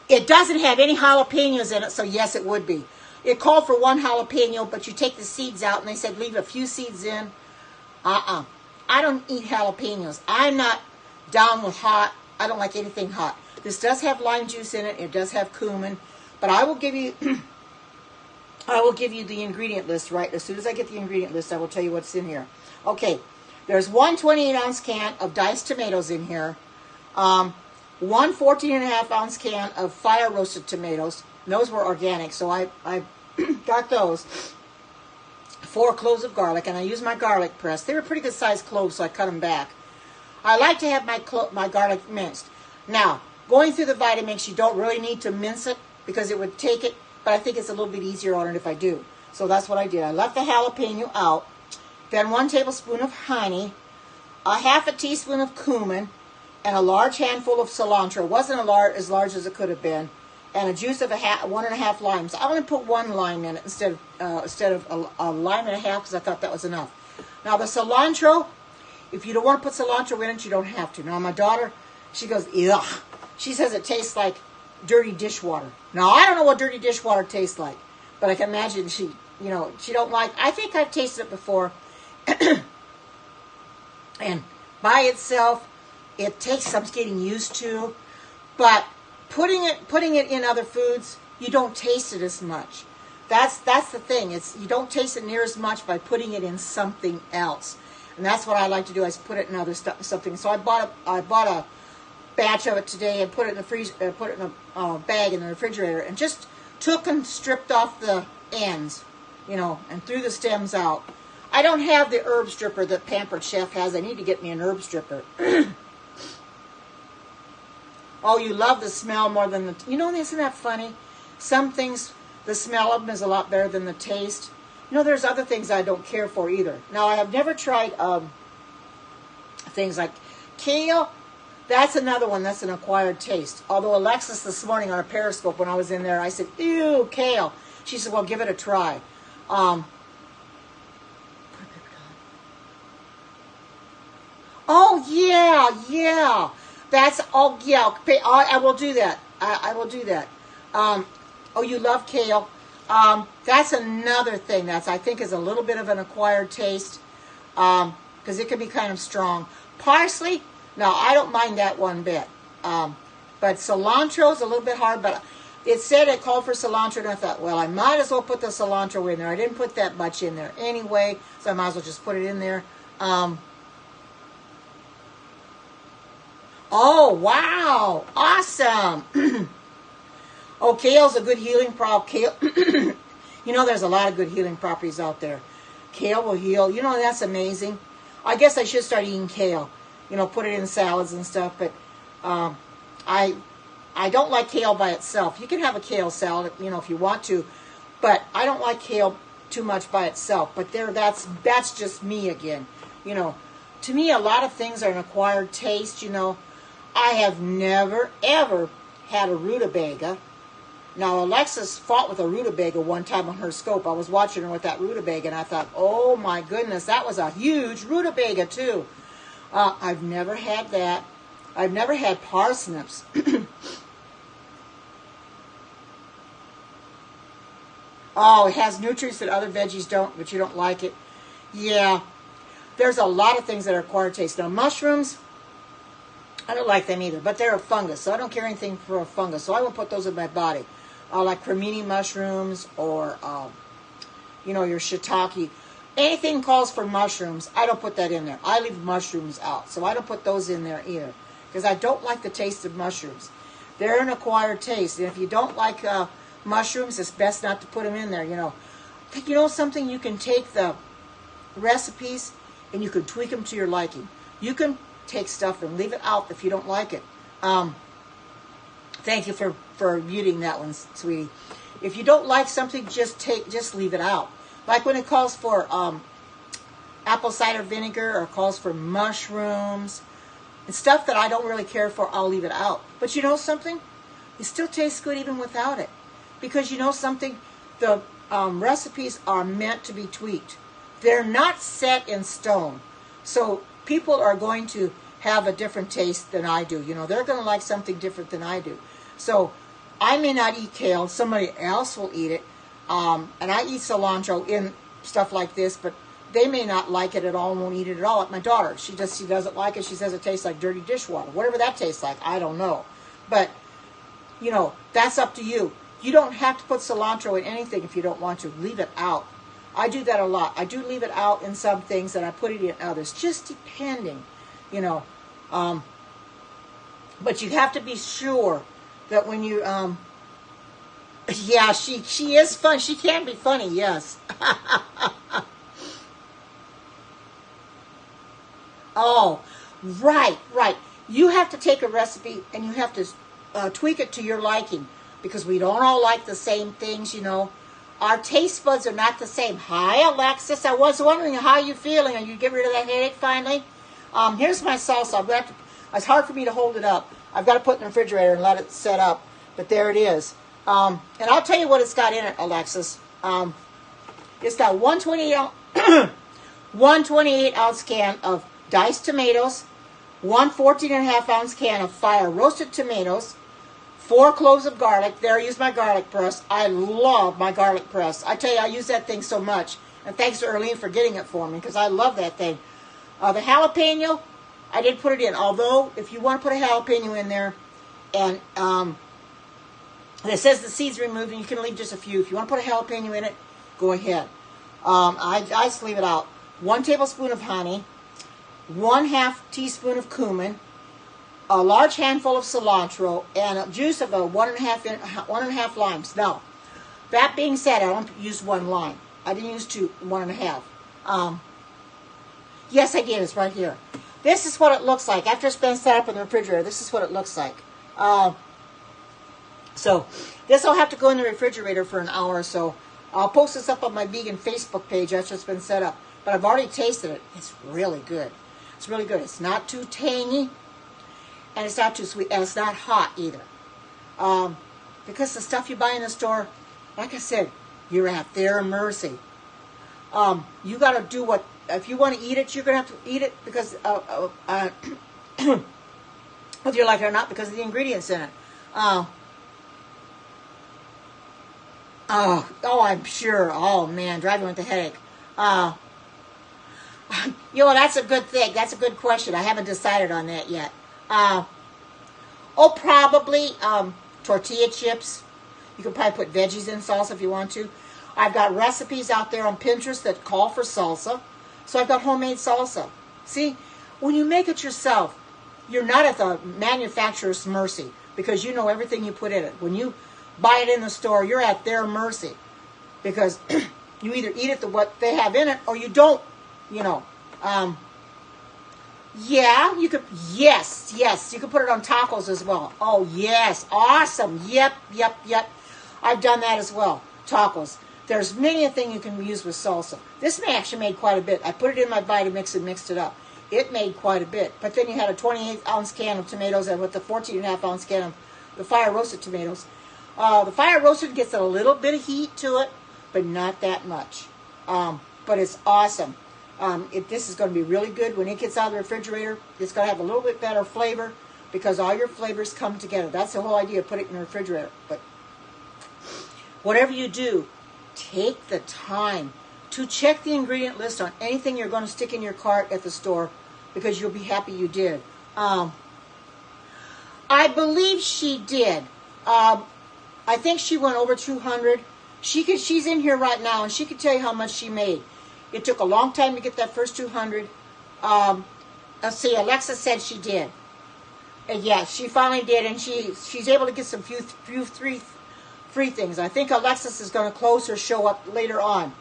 It doesn't have any jalapenos in it, so yes, it would be. It called for 1 jalapeno, but you take the seeds out, and they said leave a few seeds in. I don't eat jalapenos. I'm not down with hot. I don't like anything hot. This does have lime juice in it. It does have cumin, but I will give you the ingredient list right as soon as I get the ingredient list. I will tell you what's in here. Okay, there's 1 28-ounce can of diced tomatoes in here, 1 14.5-ounce can of fire roasted tomatoes. Those were organic, so I got those. 4 cloves of garlic, and I used my garlic press. They were pretty good sized cloves, so I cut them back. I like to have my garlic minced. Now, going through the Vitamix, you don't really need to mince it because it would take it, but I think it's a little bit easier on it if I do. So that's what I did. I left the jalapeno out. Then 1 tablespoon of honey, a half a teaspoon of cumin, and a large handful of cilantro. It wasn't as large as it could have been. And a juice of 1.5 limes. I only put 1 lime in it instead of a lime and a half, because I thought that was enough. Now the cilantro, if you don't want to put cilantro in it, you don't have to. Now my daughter, she goes, ugh. She says it tastes like dirty dishwater. Now I don't know what dirty dishwater tastes like, but I can imagine she don't like. I think I've tasted it before, and by itself, it takes some getting used to, but putting it in other foods, you don't taste it as much. That's the thing. You don't taste it near as much by putting it in something else, and that's what I like to do. I put it in other something. So I bought a batch of it today and put it in the freezer, put it in a bag in the refrigerator, and just took and stripped off the ends, and threw the stems out. I don't have the herb stripper that Pampered Chef has. I need to get me an herb stripper. Oh, you love the smell more than the... isn't that funny? Some things, the smell of them is a lot better than the taste. There's other things I don't care for either. Now, I have never tried things like kale, that's another one that's an acquired taste. Although Alexis this morning on a Periscope when I was in there, I said, ew, kale. She said, well, give it a try. Oh, yeah. That's, oh, yeah. I will do that. I will do that. Oh, you love kale. That's another thing that's, I think, is a little bit of an acquired taste because it can be kind of strong. Parsley, no, I don't mind that one bit. But cilantro is a little bit hard, but it said it called for cilantro, and I thought, well, I might as well put the cilantro in there. I didn't put that much in there anyway, so I might as well just put it in there. Oh, wow. Awesome. Oh, kale's a good healing prop. Kale, you know, there's a lot of good healing properties out there. Kale will heal. You know, that's amazing. I guess I should start eating kale. You know, put it in salads and stuff. But I don't like kale by itself. You can have a kale salad, you know, if you want to. But I don't like kale too much by itself. But that's just me again. You know, to me, a lot of things are an acquired taste, you know. I have never, ever had a rutabaga. Now, Alexis fought with a rutabaga one time on her scope. I was watching her with that rutabaga, and I thought, oh, my goodness, that was a huge rutabaga, too. I've never had that. I've never had parsnips. Oh, it has nutrients that other veggies don't, but you don't like it. Yeah, there's a lot of things that are acquired taste. Now, mushrooms, I don't like them either, but they're a fungus, so I don't care anything for a fungus, so I won't put those in my body. Like cremini mushrooms or, you know, your shiitake. Anything calls for mushrooms, I don't put that in there. I leave mushrooms out, so I don't put those in there either, because I don't like the taste of mushrooms. They're an acquired taste, and if you don't like mushrooms, it's best not to put them in there, you know. You know something? You can take the recipes and you can tweak them to your liking. You can take stuff and leave it out if you don't like it. Thank you for muting that one, sweetie. If you don't like something, just leave it out. Like when it calls for apple cider vinegar or calls for mushrooms and stuff that I don't really care for, I'll leave it out. But you know something? It still tastes good even without it. Because you know something? The recipes are meant to be tweaked. They're not set in stone. So people are going to have a different taste than I do. You know, they're going to like something different than I do. So I may not eat kale. Somebody else will eat it. And I eat cilantro in stuff like this, but they may not like it at all and won't eat it at all. Like my daughter, she doesn't like it. She says it tastes like dirty dishwater. Whatever that tastes like, I don't know. But, you know, that's up to you. You don't have to put cilantro in anything if you don't want to. Leave it out. I do that a lot. I do leave it out in some things and I put it in others, just depending, you know. But you have to be sure that when you, yeah, she is fun. She can be funny, yes. Oh, right. You have to take a recipe and you have to tweak it to your liking because we don't all like the same things, you know. Our taste buds are not the same. Hi, Alexis. I was wondering how you feeling. Are you getting rid of that headache finally? Here's my salsa. I'm gonna have to, it's hard for me to hold it up. I've got to put it in the refrigerator and let it set up. But there it is. And I'll tell you what it's got in it, Alexis. It's got 128 ounce can of diced tomatoes, 1 14.5 ounce can of fire roasted tomatoes, 4 cloves of garlic. There, I use my garlic press. I love my garlic press. I tell you, I use that thing so much. And thanks to Erlene for getting it for me, because I love that thing. The jalapeno, I did put it in. Although, if you want to put a jalapeno in there, and it says the seeds removed, and you can leave just a few. If you want to put a jalapeno in it, go ahead. I just leave it out. 1 tablespoon of honey, 1/2 teaspoon of cumin, a large handful of cilantro, and a juice of 1.5 limes. Now, that being said, I don't use 1 lime. I didn't use 1.5. Yes, I did. It's right here. This is what it looks like. After it's been set up in the refrigerator, this is what it looks like. So, this will have to go in the refrigerator for an hour or so. I'll post this up on my vegan Facebook page after it's been set up. But I've already tasted it. It's really good. It's really good. It's not too tangy, and it's not too sweet, and it's not hot either. Because the stuff you buy in the store, like I said, you're at their mercy. You got to do what, if you want to eat it, you're going to have to eat it because, whether you like it or not, because of the ingredients in it. I'm sure. Oh, man, driving with a headache. That's a good thing. That's a good question. I haven't decided on that yet. Probably tortilla chips. You can probably put veggies in salsa if you want to. I've got recipes out there on Pinterest that call for salsa. So I've got homemade salsa. See, when you make it yourself, you're not at the manufacturer's mercy because you know everything you put in it. When you buy it in the store, you're at their mercy because you either eat it what they have in it or you don't, Yeah, you could, yes, you could put it on tacos as well. Oh, yes, awesome. Yep. I've done that as well, tacos. There's many a thing you can use with salsa. This actually made quite a bit. I put it in my Vitamix and mixed it up. It made quite a bit. But then you had a 28-ounce can of tomatoes and with the 14.5-ounce can of the fire-roasted tomatoes. The fire-roasted gets a little bit of heat to it, but not that much. But it's awesome. This is going to be really good. When it gets out of the refrigerator, it's going to have a little bit better flavor because all your flavors come together. That's the whole idea of putting it in the refrigerator. But whatever you do, take the time to check the ingredient list on anything you're going to stick in your cart at the store because you'll be happy you did. I believe she did. I think she went over 200. She's in here right now, and she could tell you how much she made. It took a long time to get that first 200. Let's see, Alexa said she did. Yeah, she finally did, and she's able to get some few free things. I think Alexis is going to close her show up later on.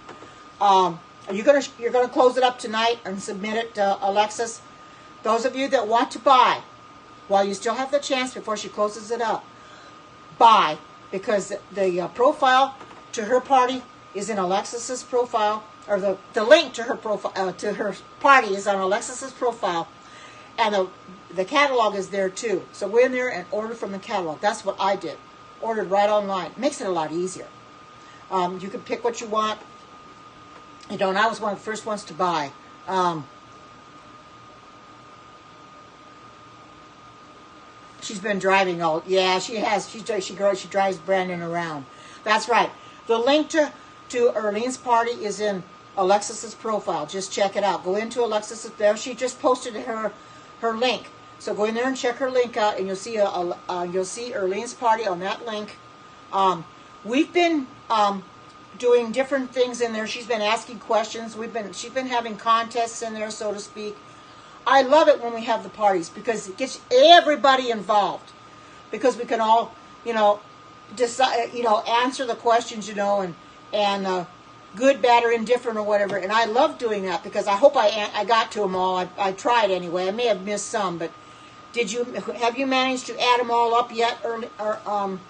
You're going to close it up tonight and submit it to Alexis. Those of you that want to buy, while you still have the chance before she closes it up, buy, because the profile to her party is in Alexis's profile, or the link to her profile to her party is on Alexis's profile, and the catalog is there too. So go in there and order from the catalog. That's what I did. Ordered right online. Makes it a lot easier. You can pick what you want. And I was one of the first ones to buy. She's been driving all. Yeah, she has. She drives Brandon around. That's right. The link to Erlene's party is in Alexis's profile. Just check it out. Go into Alexis's. There, she just posted her link. So go in there and check her link out, and you'll see Erlene's party on that link. We've been doing different things in there. She's been asking questions. She's been having contests in there, so to speak. I love it when we have the parties because it gets everybody involved. Because we can all, decide, answer the questions, and good, bad, or indifferent, or whatever. And I love doing that because I hope I got to them all. I tried anyway. I may have missed some, but have you managed to add them all up yet, or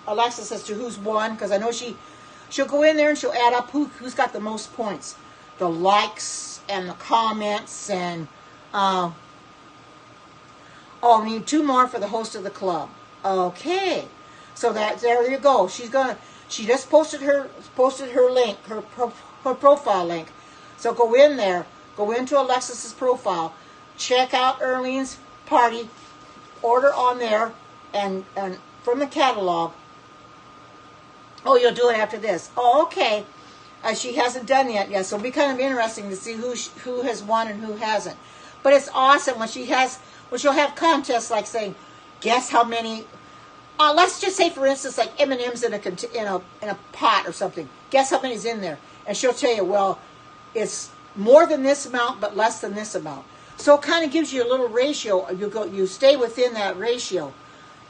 Alexis, as to who's won? Because I know she'll go in there and she'll add up who's got the most points, the likes and the comments, and I need 2 more for the host of the club. Okay, so there you go. She just posted her link, her profile link. So go in there, go into Alexis's profile, check out Erlene's party, order on there, and from the catalog. Oh, you'll do it after this. Oh, okay. She hasn't done it yet, so it'll be kind of interesting to see who has won and who hasn't. But it's awesome when she'll have contests like saying, guess how many. Let's just say, for instance, like M&M's in a pot or something. Guess how many's in there, and she'll tell you, well, it's more than this amount, but less than this amount. So it kind of gives you a little ratio. You stay within that ratio.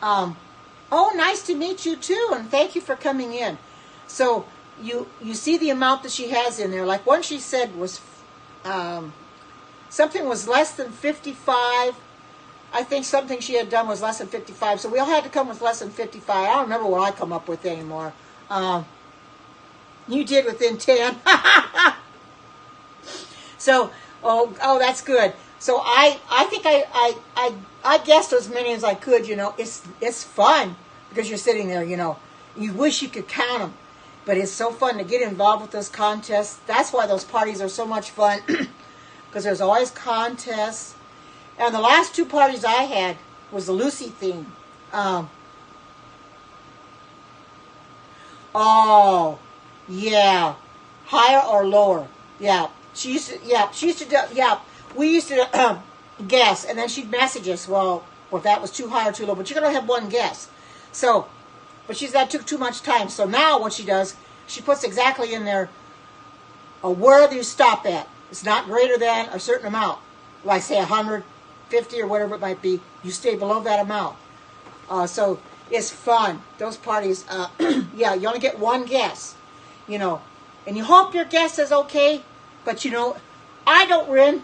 Oh, nice to meet you too, and thank you for coming in. So you see the amount that she has in there. Like one she said was something was less than 55. I think something she had done was less than 55. So we all had to come with less than 55. I don't remember what I come up with anymore. You did within 10. So, oh, that's good. So I think I guessed as many as I could. You know, it's fun because you're sitting there. You know, you wish you could count them, but it's so fun to get involved with those contests. That's why those parties are so much fun because there's always contests. And the last two parties I had was the Lucy theme. Oh, yeah, higher or lower? Yeah, she used to. Yeah, she used to do. Yeah. We used to guess, and then she'd message us, well, if that was too high or too low, but you're going to have one guess. So, but that took too much time. So now what she does, she puts exactly in there where do you stop at. It's not greater than a certain amount. Like say 150 or whatever it might be. You stay below that amount. So it's fun. Those parties, yeah, you only get one guess, you know, and you hope your guess is okay, but you know, I don't win.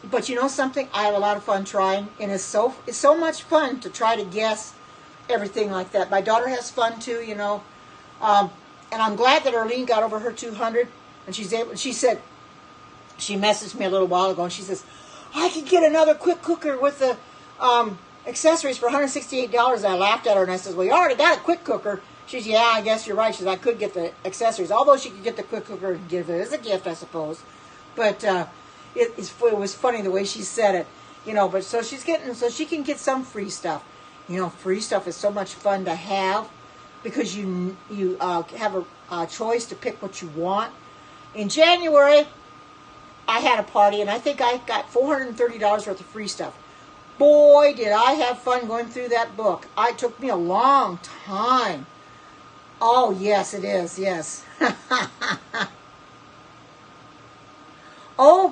But you know something? I have a lot of fun trying, and it's so much fun to try to guess everything like that. My daughter has fun too, you know, and I'm glad that Arlene got over her 200, and she's able. She said, she messaged me a little while ago, and she says, I could get another quick cooker with the accessories for $168. And I laughed at her, and I said, well, you already got a quick cooker. She said, yeah, I guess you're right. She said, I could get the accessories, although she could get the quick cooker and give it as a gift, I suppose. But it was funny the way she said it, you know. But so she can get some free stuff. You know, free stuff is so much fun to have because you have a choice to pick what you want. In January, I had a party, and I think I got $430 worth of free stuff. Boy, did I have fun going through that book. It took me a long time. Oh, yes, it is, yes. Oh,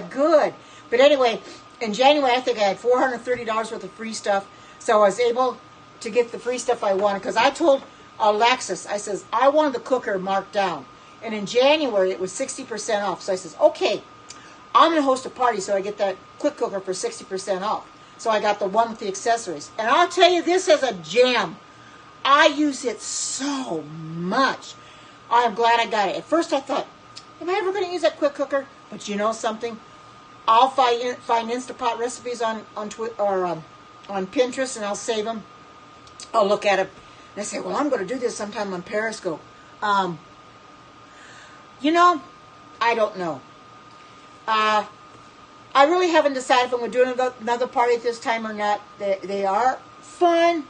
good. But anyway, in January, I think I had $430 worth of free stuff. So I was able to get the free stuff I wanted. Because I told Alexis, I says, I wanted the cooker marked down. And in January, it was 60% off. So I says, okay, I'm going to host a party so I get that quick cooker for 60% off. So I got the one with the accessories. And I'll tell you, this is a gem. I use it so much. I am glad I got it. At first I thought, am I ever going to use that quick cooker? But you know something? I'll find Instapot recipes on Pinterest, and I'll save them. I'll look at them, and I say, well, I'm going to do this sometime on Periscope. You know, I don't know. I really haven't decided if I'm going to do another party at this time or not. They are fun,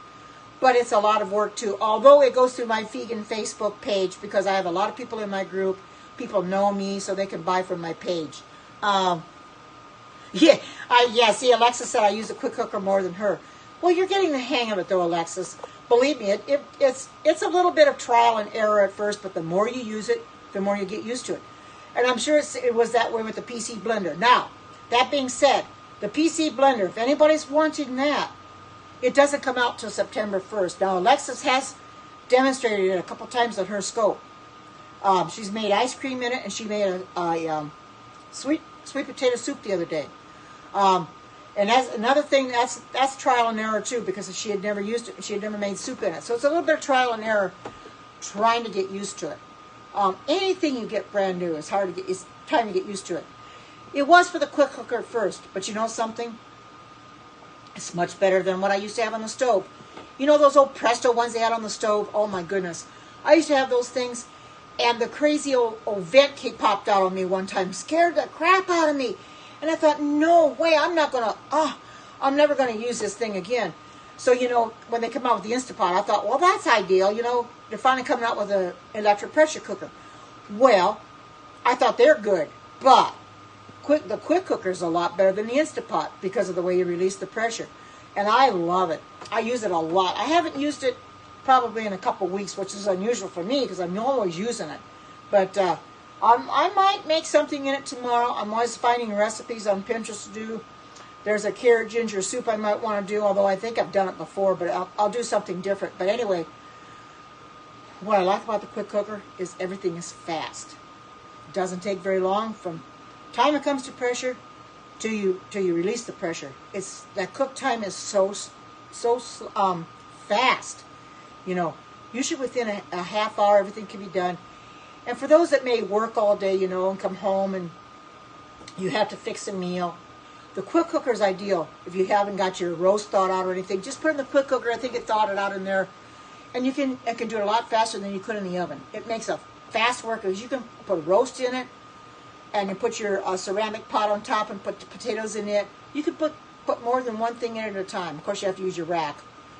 but it's a lot of work too. Although it goes through my vegan Facebook page because I have a lot of people in my group. People know me, so they can buy from my page. See, Alexis said I use a quick cooker more than her. Well, you're getting the hang of it, though, Alexis. Believe me, it's a little bit of trial and error at first, but the more you use it, the more you get used to it. And I'm sure it was that way with the PC blender. Now, that being said, the PC blender, if anybody's wanting that, it doesn't come out till September 1st. Now, Alexis has demonstrated it a couple times on her scope. She's made ice cream in it, and she made a sweet potato soup the other day. And that's another thing, that's trial and error too, because she had never used it. She had never made soup in it. So it's a little bit of trial and error trying to get used to it. Anything you get brand new is hard to get. It's time to get used to it. It was for the quick cooker at first, but you know something? It's much better than what I used to have on the stove. You know those old Presto ones they had on the stove? Oh my goodness. I used to have those things, and the crazy old vent popped out on me one time. Scared the crap out of me. And I thought, no way, I'm never going to use this thing again. So, you know, when they come out with the Instapot, I thought, well, that's ideal. You know, they're finally coming out with an electric pressure cooker. Well, I thought they're good, but the quick cooker is a lot better than the Instapot because of the way you release the pressure. And I love it. I use it a lot. I haven't used it probably in a couple weeks, which is unusual for me because I'm always using it. But I might make something in it tomorrow. I'm always finding recipes on Pinterest to do. There's a carrot ginger soup I might want to do, although I think I've done it before, but I'll do something different. But anyway, what I like about the quick cooker is everything is fast. It doesn't take very long from time it comes to pressure till you release the pressure. That cook time is so fast. You know, usually within a half hour everything can be done. And for those that may work all day, you know, and come home and you have to fix a meal, The quick cooker is ideal if you haven't got your roast thawed out or anything. Just put it in the quick cooker. I think it thawed it out in there. And it can do it a lot faster than you could in the oven. It makes a fast work because you can put a roast in it, and you put your ceramic pot on top and put the potatoes in it. You can put more than one thing in at a time. Of course, you have to use your rack.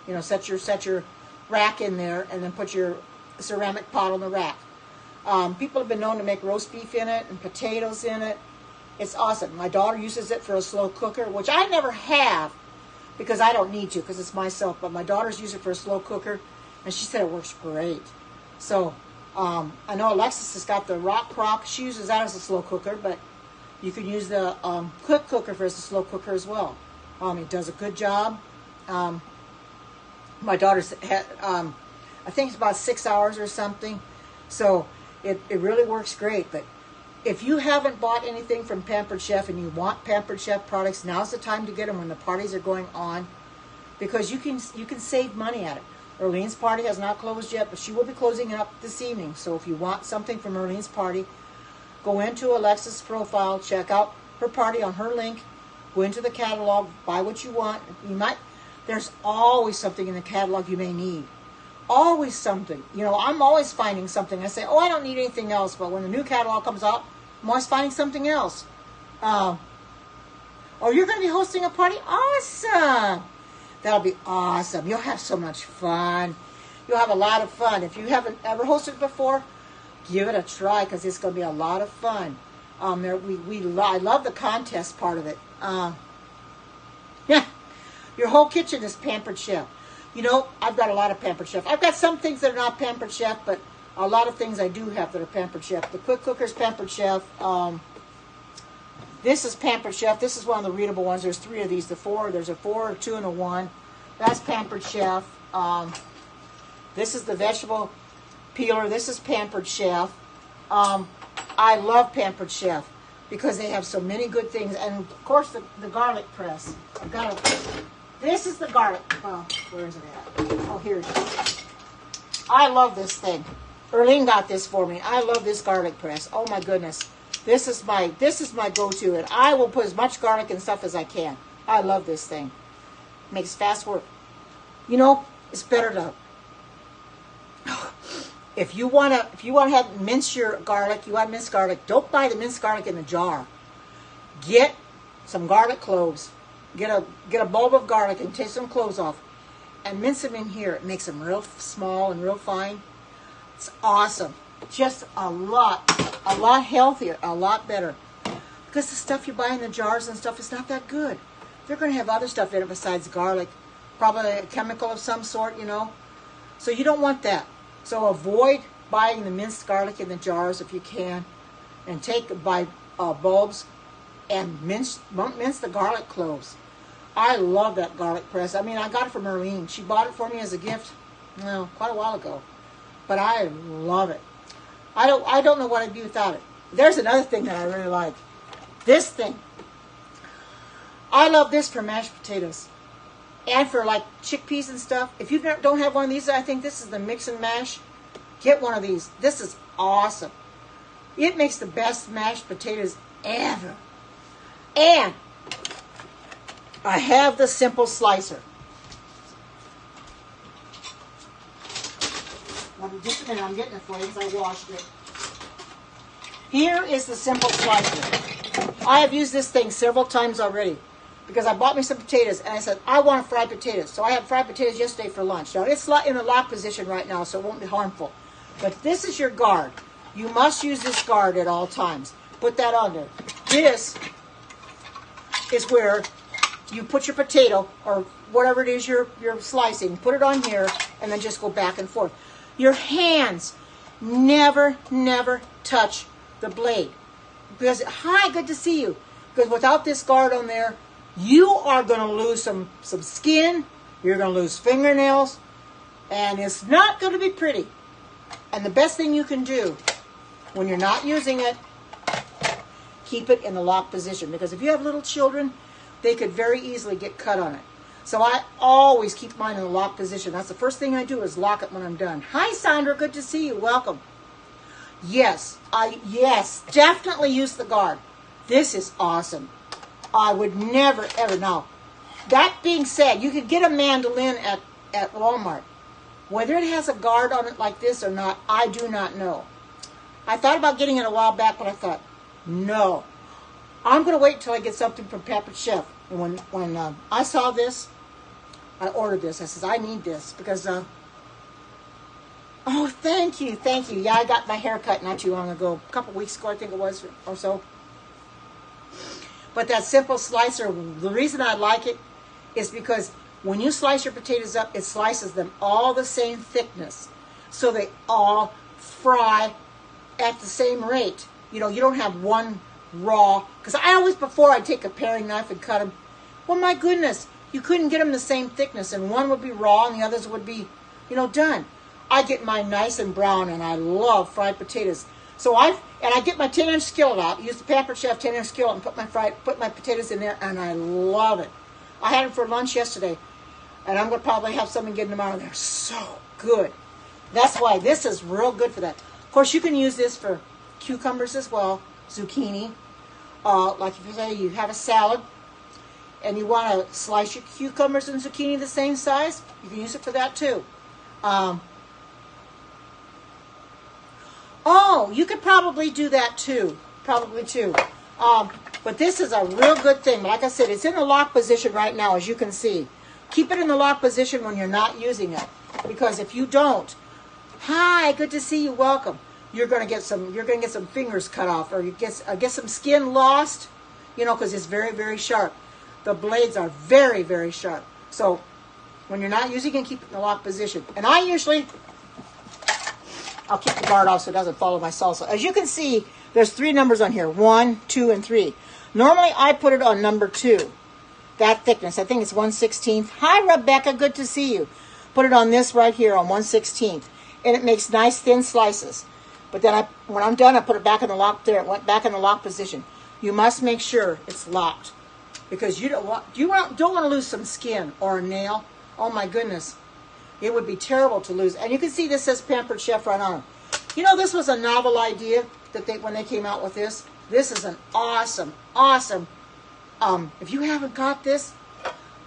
You know, set your rack in there, and then put your ceramic pot on the rack. People have been known to make roast beef in it and potatoes in it. It's awesome. My daughter uses it for a slow cooker, which I never have because I don't need to because it's myself. But my daughters use it for a slow cooker, and she said it works great. So I know Alexis has got the rock crock. She uses that as a slow cooker, but you can use the quick cooker as a slow cooker as well. It does a good job. My daughter's had, I think it's about 6 hours or something. So it really works great. But if you haven't bought anything from Pampered Chef and you want Pampered Chef products, now's the time to get them when the parties are going on, because you can save money at it. Erlene's party has not closed yet, but she will be closing it up this evening. So if you want something from Erlene's party, go into Alexis' profile, check out her party on her link, go into the catalog, buy what you want. There's always something in the catalog you may need. Always something. You know, I'm always finding something. I say, oh, I don't need anything else. But when the new catalog comes out, I'm always finding something else. Oh, you're going to be hosting a party? Awesome. That'll be awesome. You'll have so much fun. You'll have a lot of fun. If you haven't ever hosted before, give it a try because it's going to be a lot of fun. I love the contest part of it. Yeah, your whole kitchen is Pampered Chef. You know, I've got a lot of Pampered Chef. I've got some things that are not Pampered Chef, but a lot of things I do have that are Pampered Chef. The quick cooker is Pampered Chef. This is Pampered Chef. This is one of the readable ones. There's 3 of these. There's a 4, a 2, and a 1. That's Pampered Chef. This is the vegetable peeler. This is Pampered Chef. I love Pampered Chef because they have so many good things. And, of course, the garlic press. This is the garlic. Oh, where is it at? Oh, here it is. I love this thing. Erlene got this for me. I love this garlic press. Oh, my goodness. This is my go-to, and I will put as much garlic and stuff as I can. I love this thing. Makes fast work. You know, it's better to. If you wanna mince your garlic, you want minced garlic. Don't buy the minced garlic in the jar. Get some garlic cloves. Get a bulb of garlic and take some cloves off, and mince them in here. It makes them real small and real fine. It's awesome. Just a lot healthier, a lot better. Because the stuff you buy in the jars and stuff is not that good. They're going to have other stuff in it besides garlic. Probably a chemical of some sort, you know. So you don't want that. So avoid buying the minced garlic in the jars if you can. And buy bulbs and mince the garlic cloves. I love that garlic press. I mean, I got it from Erlene. She bought it for me as a gift, quite a while ago. But I love it. I don't know what I'd be without it. There's another thing that I really like. This thing. I love this for mashed potatoes. And for like chickpeas and stuff. If you don't have one of these, I think this is the mix and mash. Get one of these. This is awesome. It makes the best mashed potatoes ever. And I have the simple slicer. Just a minute, I'm getting it for you because I washed it. Here is the simple slicer. I have used this thing several times already because I bought me some potatoes and I said, I want fried potatoes. So I had fried potatoes yesterday for lunch. Now, it's in the lock position right now, so it won't be harmful. But this is your guard. You must use this guard at all times. Put that on there. This is where you put your potato or whatever it is you're slicing. Put it on here and then just go back and forth. Your hands never touch the blade. Because, hi, good to see you. Because without this guard on there, you are going to lose some skin. You're going to lose fingernails. And it's not going to be pretty. And the best thing you can do when you're not using it, keep it in the lock position. Because if you have little children, they could very easily get cut on it. So I always keep mine in the lock position. That's the first thing I do is lock it when I'm done. Hi, Sandra. Good to see you. Welcome. Yes, definitely use the guard. This is awesome. I would never, ever. Now, that being said, you could get a mandolin at Walmart. Whether it has a guard on it like this or not, I do not know. I thought about getting it a while back, but I thought, no. I'm going to wait until I get something from Pampered Chef. And when I saw this, I ordered this. I said, I need this because, oh, thank you. Yeah, I got my hair cut not too long ago. A couple weeks ago, I think it was, or so. But that simple slicer, the reason I like it is because when you slice your potatoes up, it slices them all the same thickness. So they all fry at the same rate. You know, you don't have one raw. Because I always, before I'd take a paring knife and cut them. Well, my goodness, you couldn't get them the same thickness. And one would be raw and the others would be, you know, done. I get mine nice and brown, and I love fried potatoes. So I get my 10-inch skillet out, use the Pampered Chef 10-inch skillet, and put my potatoes in there, and I love it. I had them for lunch yesterday, and I'm going to probably have some and get them out of there. So good. That's why this is real good for that. Of course, you can use this for cucumbers as well, zucchini. Like if you say you have a salad, and you want to slice your cucumbers and zucchini the same size, you can use it for that too. Oh, you could probably do that too. But this is a real good thing. Like I said, it's in the lock position right now, as you can see. Keep it in the lock position when you're not using it, because if you don't, hi, good to see you, welcome. You're gonna get some fingers cut off, or you get some skin lost. You know, because it's very, very sharp. The blades are very, very sharp. So when you're not using it, keep it in the lock position. And I'll keep the guard off so it doesn't follow my salsa. As you can see, there's 3 numbers on here, 1, 2, and 3. Normally, I put it on number 2, that thickness. I think it's 1/16. Hi, Rebecca, good to see you. Put it on this right here on 1/16, and it makes nice thin slices. But then when I'm done, I put it back in the lock there. It went back in the lock position. You must make sure it's locked, because you don't want to lose some skin or a nail. Oh my goodness. It would be terrible to lose. And you can see this says Pampered Chef right on it. You know, this was a novel idea that when they came out with this. This is an awesome. If you haven't got this,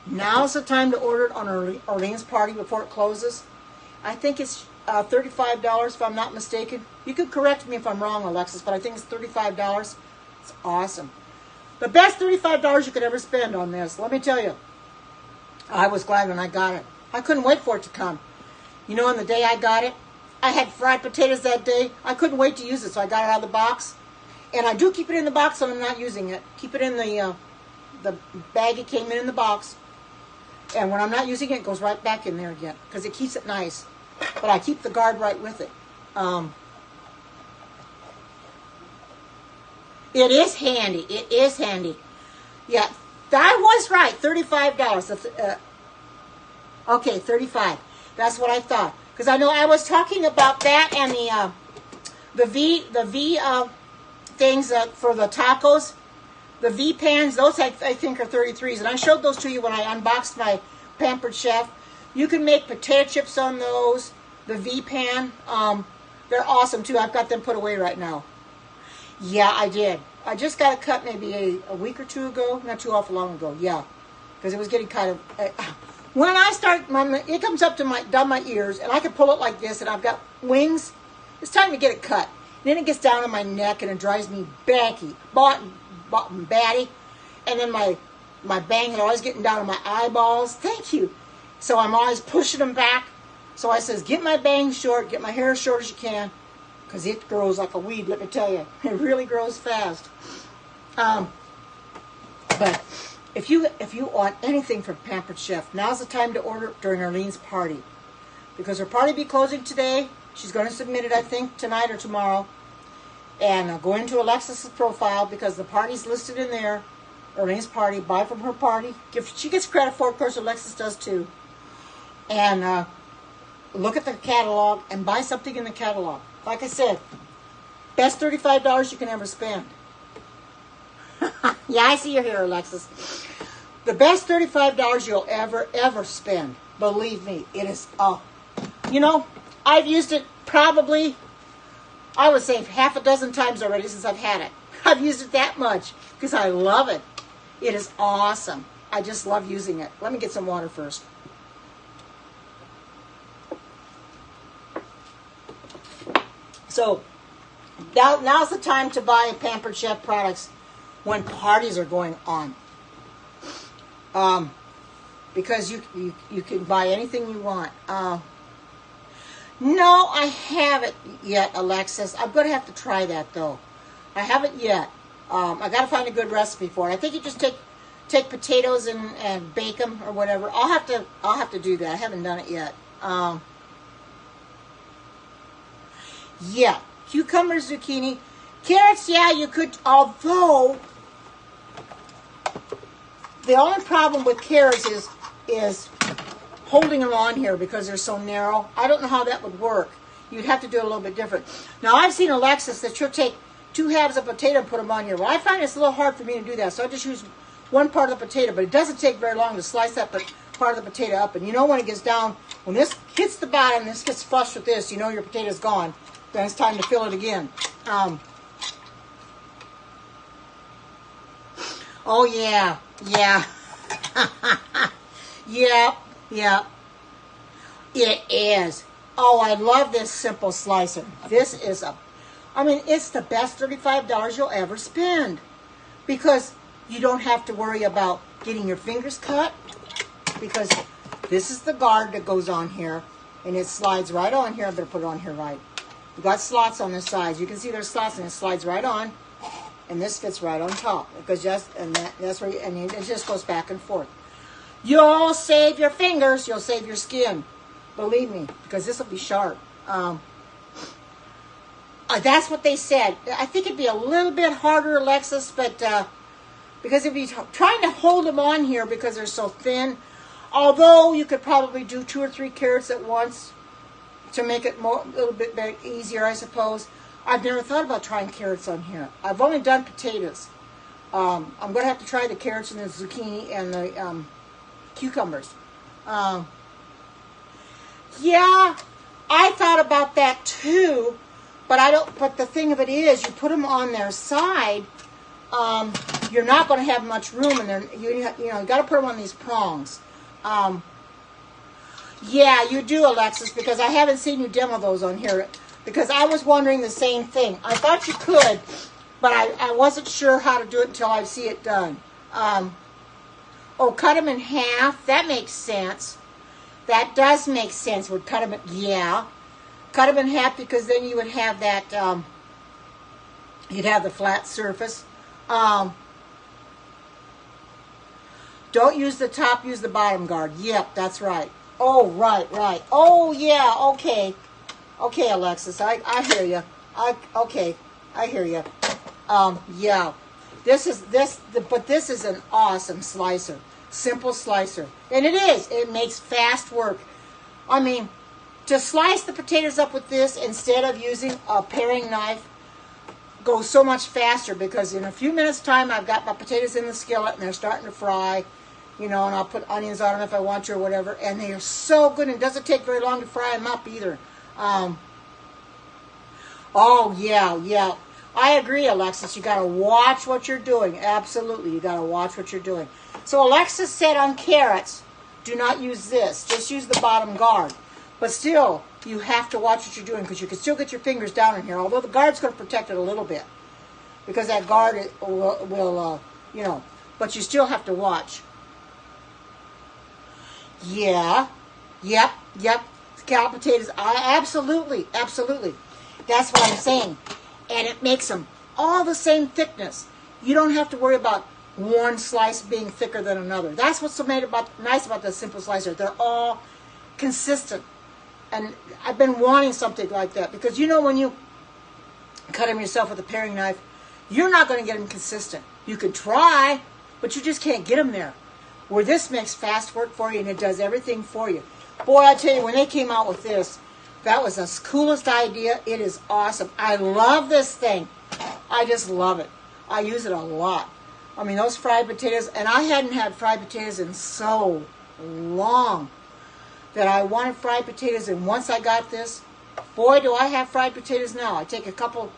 now's the time to order it on Orleans Party before it closes. I think it's $35 if I'm not mistaken. You could correct me if I'm wrong, Alexis, but I think it's $35. It's awesome. The best $35 you could ever spend on this. Let me tell you. I was glad when I got it. I couldn't wait for it to come. You know, on the day I got it, I had fried potatoes that day. I couldn't wait to use it, so I got it out of the box. And I do keep it in the box when I'm not using it. Keep it in the bag it came in the box. And when I'm not using it, it goes right back in there again, because it keeps it nice. But I keep the guard right with it. It is handy. It is handy. Yeah, I was right. $35. Okay, $35. That's what I thought. Because I know I was talking about that and the V things for the tacos. The V pans, those I think are 33s. And I showed those to you when I unboxed my Pampered Chef. You can make potato chips on those. The V pan, they're awesome too. I've got them put away right now. Yeah, I did. I just got it cut maybe a week or 2 ago. Not too awful long ago. Yeah, because it was getting kind of. When I start, it comes up to down my ears, and I can pull it like this, and I've got wings. It's time to get it cut. Then it gets down to my neck, and it drives me batty. And then my bangs are always getting down to my eyeballs. Thank you. So I'm always pushing them back. So I says, get my bangs short, get my hair as short as you can, because it grows like a weed, let me tell you. It really grows fast. But if you want anything from Pampered Chef, now's the time to order it during Arlene's party. Because her party will be closing today. She's going to submit it, I think, tonight or tomorrow. And go into Alexis's profile, because the party's listed in there. Arlene's party, buy from her party. She gets credit for it, of course, Alexis does too. And look at the catalog and buy something in the catalog. Like I said, best $35 you can ever spend. Yeah, I see you're here, Alexis. The best $35 you'll ever spend. Believe me, it is. You know, I've used it probably, I would say, half a dozen times already since I've had it. I've used it that much because I love it. It is awesome. I just love using it. Let me get some water first. So now's the time to buy Pampered Chef products when parties are going on. Because you can buy anything you want. No, I haven't yet, Alexis. I'm going to have to try that, though. I haven't yet. I got to find a good recipe for it. I think you just take potatoes and bake them or whatever. I'll have to do that. I haven't done it yet. Yeah, cucumbers, zucchini, carrots. Yeah, you could. Although the only problem with carrots is holding them on here because they're so narrow. I don't know how that would work. You'd have to do it a little bit different. Now, I've seen Alexis that she'll take 2 halves of potato and put them on here. Well, I find it's a little hard for me to do that, so I just use one part of the potato, but it doesn't take very long to slice that part of the potato up. And you know when it gets down, when this hits the bottom, this gets flushed with this, you know your potato's gone. Then it's time to fill it again. Oh, yeah. Yeah. It is. Oh, I love this simple slicer. This is it's the best $35 you'll ever spend. Because you don't have to worry about getting your fingers cut. Because this is the guard that goes on here. And it slides right on here. I better put it on here right. You got slots on the sides. You can see there's slots and it slides right on. And this fits right on top. Because that's where it just goes back and forth. You'll save your fingers. You'll save your skin. Believe me, because this will be sharp. That's what they said. I think it'd be a little bit harder, Alexis, but because if you're trying to hold them on here because they're so thin, although you could probably do 2 or 3 carrots at once to make it a little bit easier, I suppose. I've never thought about trying carrots on here. I've only done potatoes. I'm going to have to try the carrots and the zucchini and the cucumbers. Yeah, I thought about that too, but I don't. But the thing of it is, you put them on their side, you're not going to have much room, and you got to put them on these prongs. Yeah, you do, Alexis, because I haven't seen you demo those on here. Because I was wondering the same thing. I thought you could, but I wasn't sure how to do it until I see it done. Cut them in half. That makes sense. That does make sense. Would cut them, cut them in half because then you would have that. You'd have the flat surface. Don't use the top. Use the bottom guard. Yep, that's right. Oh, right. Oh, yeah. Okay, Alexis. I hear you. I hear you. Yeah. This is an awesome slicer. Simple slicer. And it is. It makes fast work. I mean, to slice the potatoes up with this instead of using a paring knife goes so much faster because in a few minutes time I've got my potatoes in the skillet and they're starting to fry, and I'll put onions on them if I want to or whatever, and they are so good and it doesn't take very long to fry them up either. Oh, yeah. I agree, Alexis. You got to watch what you're doing. Absolutely. You got to watch what you're doing. So Alexis said on carrots, do not use this. Just use the bottom guard. But still, you have to watch what you're doing because you can still get your fingers down in here, although the guard's going to protect it a little bit because that guard will but you still have to watch. Yeah. Yep. Scalloped potatoes. Absolutely. That's what I'm saying. And it makes them all the same thickness. You don't have to worry about one slice being thicker than another. That's what's so nice about the simple slicer. They're all consistent. And I've been wanting something like that because when you cut them yourself with a paring knife, you're not going to get them consistent. You can try, but you just can't get them there. Where this makes fast work for you and it does everything for you. Boy, I tell you, when they came out with this, that was the coolest idea. It is awesome. I love this thing. I just love it. I use it a lot. I mean, those fried potatoes, and I hadn't had fried potatoes in so long that I wanted fried potatoes, and once I got this, boy, do I have fried potatoes now. I take a couple,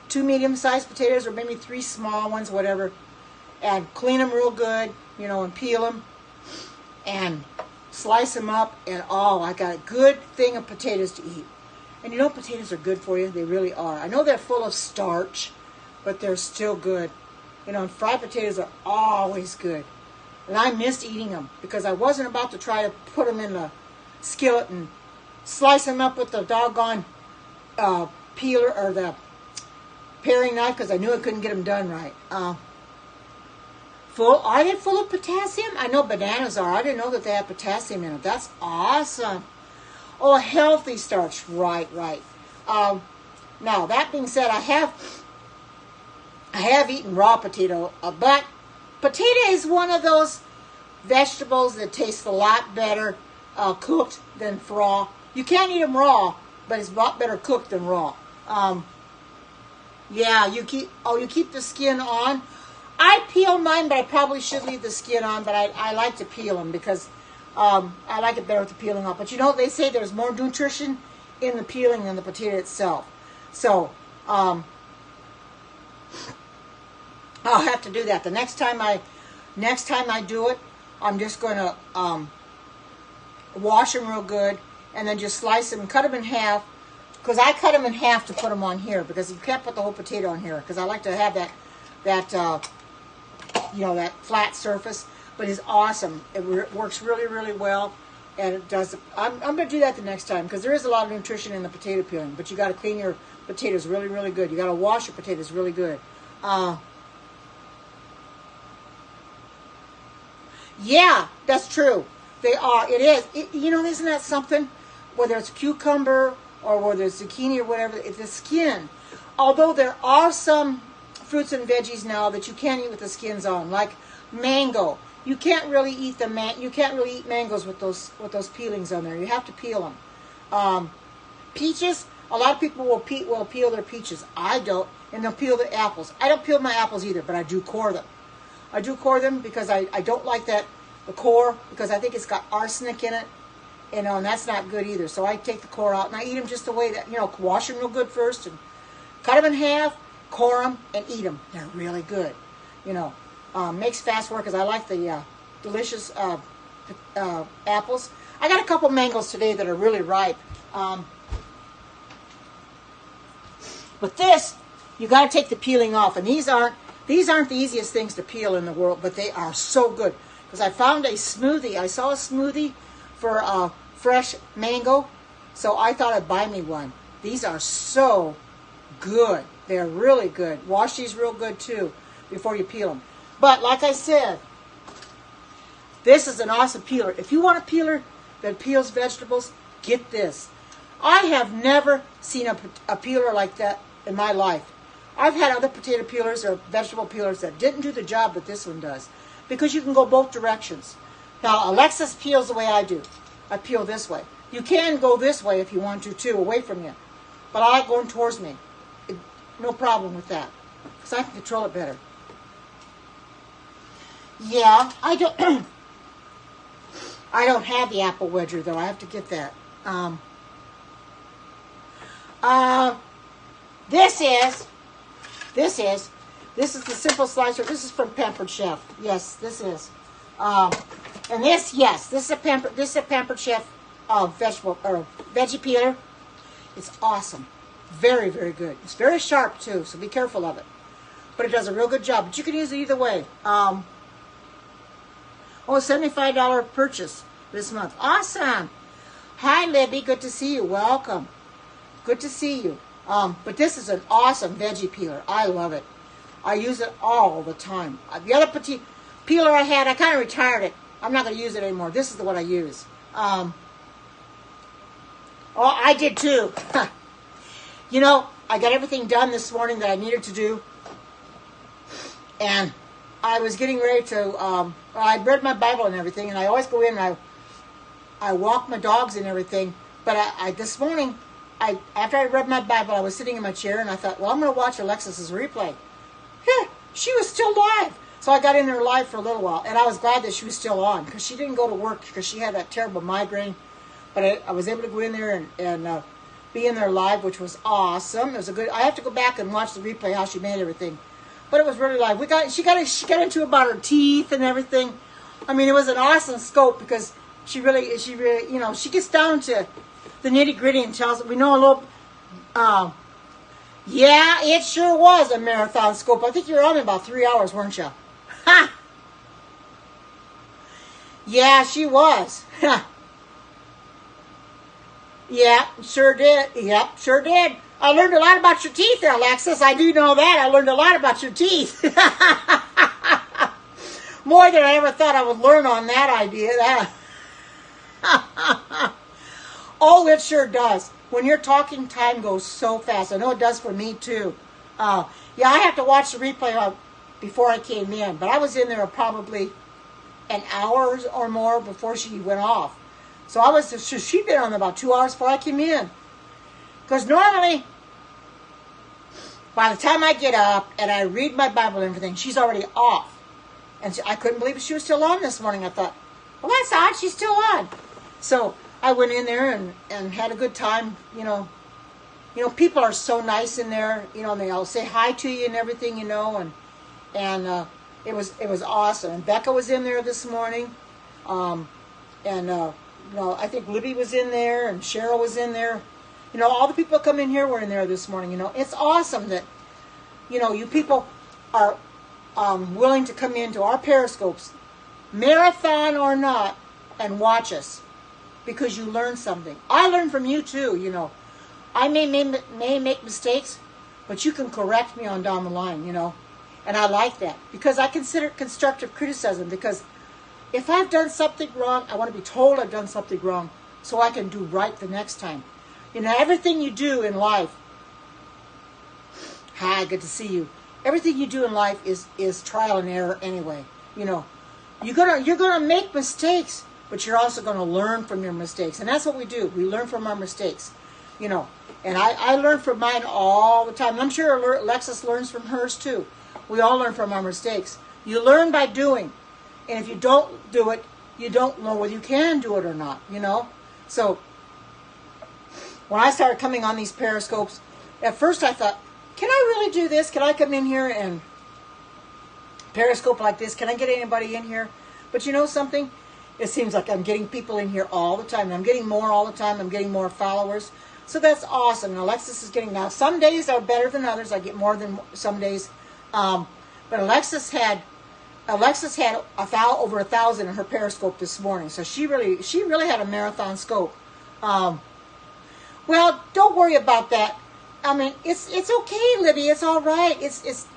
2 medium-sized potatoes or maybe 3 small ones, whatever, and clean them real good, you know, and peel them and slice them up. And oh, I got a good thing of potatoes to eat. And you know, potatoes are good for you. They really are. I know they're full of starch, but they're still good. You know, and fried potatoes are always good. And I missed eating them because I wasn't about to try to put them in the skillet and slice them up with the doggone peeler or the paring knife because I knew I couldn't get them done right. Are they full of potassium? I know bananas are. I didn't know that they had potassium in it. That's awesome. Oh, a healthy starch. Right. Now, that being said, I have eaten raw potato, but potato is one of those vegetables that tastes a lot better cooked than raw. You can't eat them raw, but it's a lot better cooked than raw. Yeah, you keep the skin on. I peel mine, but I probably should leave the skin on, but I like to peel them because I like it better with the peeling off. But you know, they say there's more nutrition in the peeling than the potato itself. So, I'll have to do that. The next time I do it, I'm just going to wash them real good and then just slice them and cut them in half. Because I cut them in half to put them on here because you can't put the whole potato on here because I like to have that flat surface. But it's awesome. It works really, really well, and it does. I'm going to do that the next time because there is a lot of nutrition in the potato peeling. But you got to clean your potatoes really, really good. You got to wash your potatoes really good. Yeah, that's true. They are. It is. Isn't that something? Whether it's cucumber or whether it's zucchini or whatever, it's the skin. Although there are some fruits and veggies now that you can't eat with the skins on, like mango. You can't really eat mangoes with those peelings on there. You have to peel them. Peaches. A lot of people will peel their peaches. I don't, and they'll peel the apples. I don't peel my apples either, but I do core them. I do core them because I don't like the core because I think it's got arsenic in it. And that's not good either. So I take the core out and I eat them just the way that, wash them real good first and cut them in half, core them, and eat them. They're really good. Makes fast work because I like the delicious apples. I got a couple mangoes today that are really ripe. But this, you got to take the peeling off. And these aren't the easiest things to peel in the world, but they are so good. Because I found a smoothie. I saw a smoothie for fresh mango, so I thought I'd buy me one. These are so good. They're really good. Wash these real good too before you peel them. But like I said, this is an awesome peeler. If you want a peeler that peels vegetables, get this. I have never seen a peeler like that in my life. I've had other potato peelers or vegetable peelers that didn't do the job that this one does because you can go both directions. Now, Alexis peels the way I do. I peel this way. You can go this way if you want to, too, away from you. But I like going towards me. No problem with that, because I can control it better. Yeah, I don't. I don't have the apple wedger though. I have to get that. This is the simple slicer. This is from Pampered Chef. Yes, this is. And this is a Pampered Chef vegetable or veggie peeler. It's awesome. Very, very good. It's very sharp too, so be careful of it. But it does a real good job. But you can use it either way. $75 purchase this month. Awesome. Hi, Libby. Good to see you. Welcome. Good to see you. But this is an awesome veggie peeler. I love it. I use it all the time. The other peeler I had, I kind of retired it. I'm not going to use it anymore. This is the one I use. I did too. I got everything done this morning that I needed to do. And I was getting ready to, I read my Bible and everything, and I always go in and I walk my dogs and everything. But this morning, after I read my Bible, I was sitting in my chair, and I thought, well, I'm going to watch Alexis's replay. She was still live. So I got in there live for a little while, and I was glad that she was still on, because she didn't go to work because she had that terrible migraine. But I was able to go in there and be in there live, which was awesome. It was I have to go back and watch the replay, how she made everything. but it was really live. She got into about her teeth and everything. I mean, it was an awesome scope because she really, she gets down to the nitty gritty and tells. We know a little. Yeah, it sure was a marathon scope. I think you were on about 3 hours, weren't you? Ha! Yeah, she was. Yeah, sure did. Yep, sure did. I learned a lot about your teeth there, Alexis. I do know that. I learned a lot about your teeth. More than I ever thought I would learn on that idea. Oh, it sure does. When you're talking, time goes so fast. I know it does for me, too. Yeah, I have to watch the replay before I came in. But I was in there probably an hour or more before she went off. So she'd been on about 2 hours before I came in. Because normally, by the time I get up and I read my Bible and everything, she's already off. And I couldn't believe she was still on this morning. I thought, well, that's odd. She's still on. So I went in there and had a good time. You know, people are so nice in there. You know, and they all say hi to you and everything. You know, and it was awesome. And Becca was in there this morning, I think Libby was in there and Cheryl was in there. You know, all the people that come in here were in there this morning. You know, it's awesome that, you people are willing to come into our Periscopes, marathon or not, and watch us because you learn something. I learn from you too, you know. I may make mistakes, but you can correct me on down the line, you know. And I like that because I consider it constructive criticism because if I've done something wrong, I want to be told I've done something wrong so I can do right the next time. You know, everything you do in life, hi, good to see you. Everything you do in life is trial and error anyway. You know, you're gonna make mistakes, but you're also gonna learn from your mistakes, and that's what we do. We learn from our mistakes, you know. And I learn from mine all the time. I'm sure Alexis learns from hers too. We all learn from our mistakes. You learn by doing, and if you don't do it, you don't know whether you can do it or not. You know, so. When I started coming on these Periscopes, at first I thought, can I really do this? Can I come in here and Periscope like this? Can I get anybody in here? But you know something? It seems like I'm getting people in here all the time. I'm getting more all the time. I'm getting more followers. So that's awesome. And Alexis is getting now. Some days are better than others. I get more than some days. But Alexis had over 1,000 in her Periscope this morning. So she really had a marathon scope. Well, don't worry about that. I mean, it's okay, Libby. It's all right. It's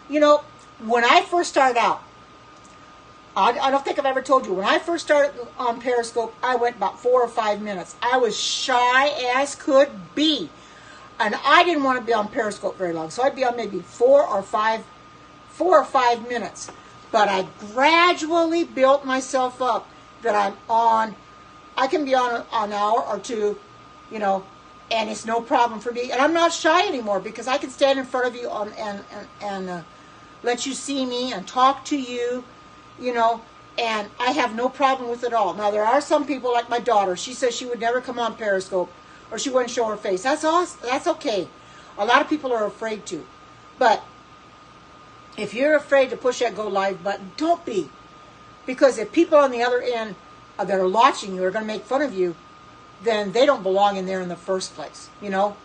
you know, when I first started out, I don't think I've ever told you. When I first started on Periscope, I went about 4 or 5 minutes. I was shy as could be, and I didn't want to be on Periscope very long. So I'd be on maybe 4 or 5 minutes. But I gradually built myself up that I can be on an hour or two, you know. And it's no problem for me. And I'm not shy anymore because I can stand in front of you and let you see me and talk to you, you know, and I have no problem with it all. Now, there are some people like my daughter. She says she would never come on Periscope or she wouldn't show her face. That's awesome. That's okay. A lot of people are afraid to. But if you're afraid to push that go live button, don't be. Because if people on the other end that are watching you are going to make fun of you, then they don't belong in there in the first place, you know.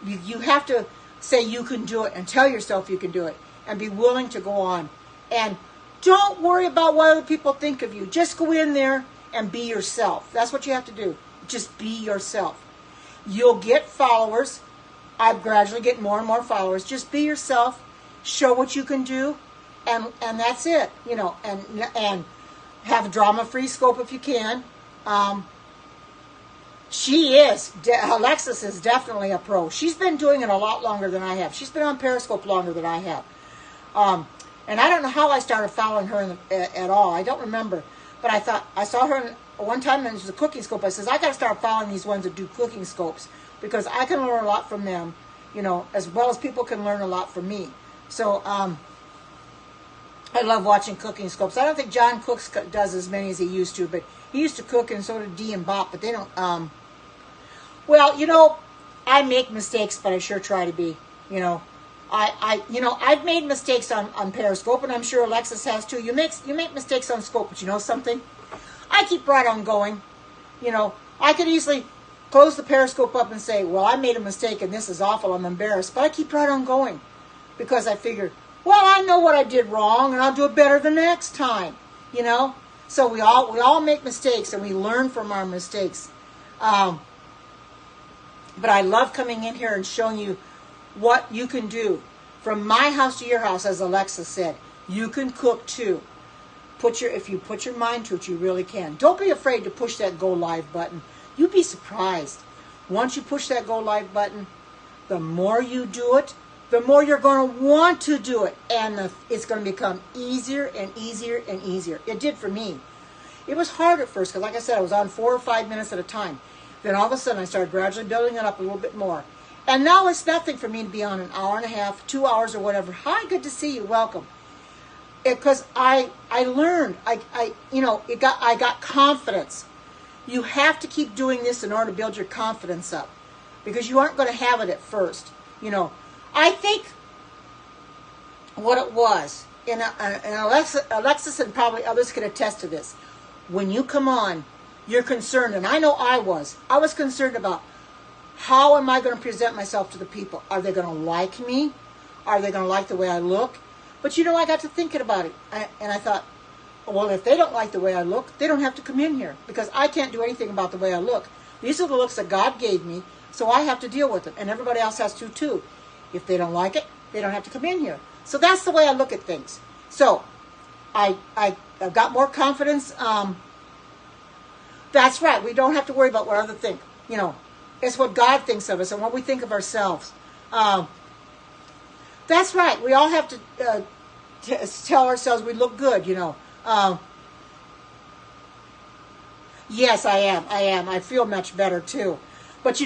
You have to say you can do it and tell yourself you can do it and be willing to go on. And don't worry about what other people think of you. Just go in there and be yourself. That's what you have to do. Just be yourself. You'll get followers. I'm gradually getting more and more followers. Just be yourself. Show what you can do. And that's it, you know. And have a drama-free scope if you can. Alexis is definitely a pro. She's been doing it a lot longer than I have. She's been on Periscope longer than I have. And I don't know how I started following her at all. I don't remember. But I saw her one time and it was a cooking scope. I says, I got to start following these ones that do cooking scopes because I can learn a lot from them, you know, as well as people can learn a lot from me. So I love watching cooking scopes. I don't think John Cooks does as many as he used to, but he used to cook and so did Dee and Bop, but they don't... Well, you know, I make mistakes, but I sure try to be, you know. I've made mistakes on Periscope, and I'm sure Alexis has too. You make mistakes on Scope, but you know something? I keep right on going. I could easily close the Periscope up and say, well, I made a mistake and this is awful, I'm embarrassed. But I keep right on going because I figure, well, I know what I did wrong and I'll do it better the next time, So we all make mistakes and we learn from our mistakes. But I love coming in here and showing you what you can do. From my house to your house, as Alexa said, you can cook too. If you put your mind to it, you really can. Don't be afraid to push that go live button. You'd be surprised. Once you push that go live button, the more you do it, the more you're going to want to do it. And it's going to become easier and easier and easier. It did for me. It was hard at first because, like I said, I was on 4 or 5 minutes at a time. Then all of a sudden, I started gradually building it up a little bit more. And now it's nothing for me to be on an hour and a half, 2 hours or whatever. Hi, good to see you. Welcome. Because I learned. I got confidence. You have to keep doing this in order to build your confidence up, because you aren't going to have it at first. I think what it was, and Alexis and probably others can attest to this. When you come on, you're concerned, and I know I was concerned about how am I going to present myself to the people? Are they going to like me? Are they going to like the way I look? But I got to thinking about it, and I thought, well, if they don't like the way I look, they don't have to come in here, because I can't do anything about the way I look. These are the looks that God gave me, so I have to deal with them, and everybody else has to too. If they don't like it, they don't have to come in here. So that's the way I look at things. So I've got more confidence. That's right. We don't have to worry about what others think. It's what God thinks of us and what we think of ourselves. That's right. We all have to tell ourselves we look good, Yes, I am. I feel much better too. But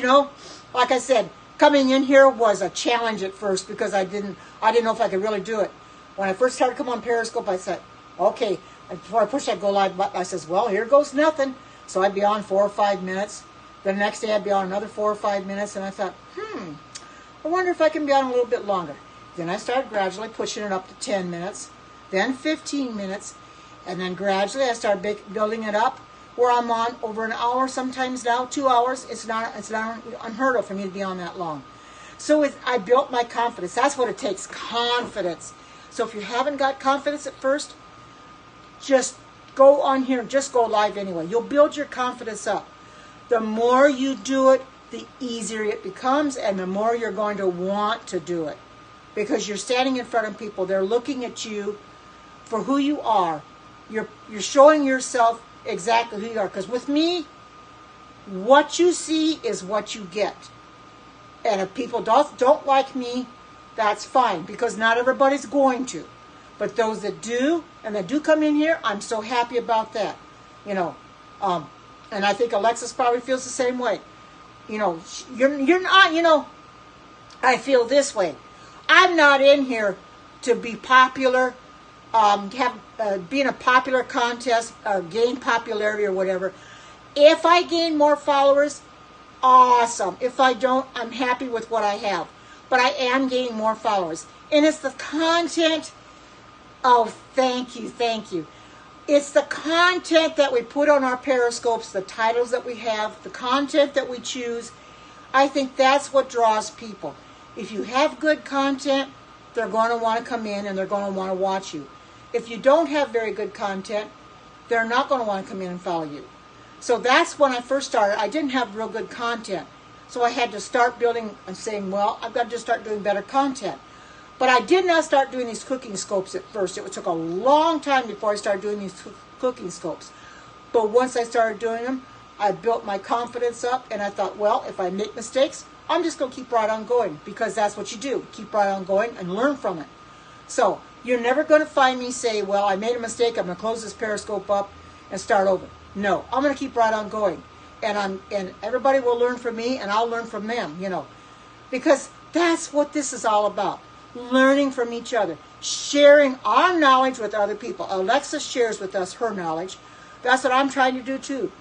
like I said, coming in here was a challenge at first because I didn't know if I could really do it. When I first started coming on Periscope, I said, okay. And before I pushed that go live button, I says, well, here goes nothing. So I'd be on 4 or 5 minutes. The next day I'd be on another 4 or 5 minutes, and I thought, I wonder if I can be on a little bit longer. Then I started gradually pushing it up to 10 minutes, then 15 minutes, and then gradually I started building it up where I'm on over an hour, sometimes now 2 hours. It's not unheard of for me to be on that long. So I built my confidence. That's what it takes, confidence. So if you haven't got confidence at first, just go on here, just go live anyway. You'll build your confidence up. The more you do it, the easier it becomes, and the more you're going to want to do it. Because you're standing in front of people, they're looking at you for who you are. You're showing yourself exactly who you are. Because with me, what you see is what you get. And if people don't like me, that's fine, because not everybody's going to. But those that do, and that do come in here, I'm so happy about that. And I think Alexis probably feels the same way. You're not, I feel this way. I'm not in here to be popular, be in a popular contest, gain popularity or whatever. If I gain more followers, awesome. If I don't, I'm happy with what I have. But I am gaining more followers. And it's the content. Oh, thank you. It's the content that we put on our Periscopes, the titles that we have, the content that we choose. I think that's what draws people. If you have good content, they're going to want to come in and they're going to want to watch you. If you don't have very good content, they're not going to want to come in and follow you. So that's when I first started. I didn't have real good content. So I had to start building and saying, well, I've got to just start doing better content. But I did not start doing these cooking scopes at first. It took a long time before I started doing these cooking scopes. But once I started doing them, I built my confidence up, and I thought, well, if I make mistakes, I'm just going to keep right on going, because that's what you do. Keep right on going and learn from it. So you're never going to find me say, well, I made a mistake, I'm going to close this Periscope up and start over. No, I'm going to keep right on going. And everybody will learn from me, and I'll learn from them, because that's what this is all about. Learning from each other, sharing our knowledge with other people. Alexa shares with us her knowledge. That's what I'm trying to do too.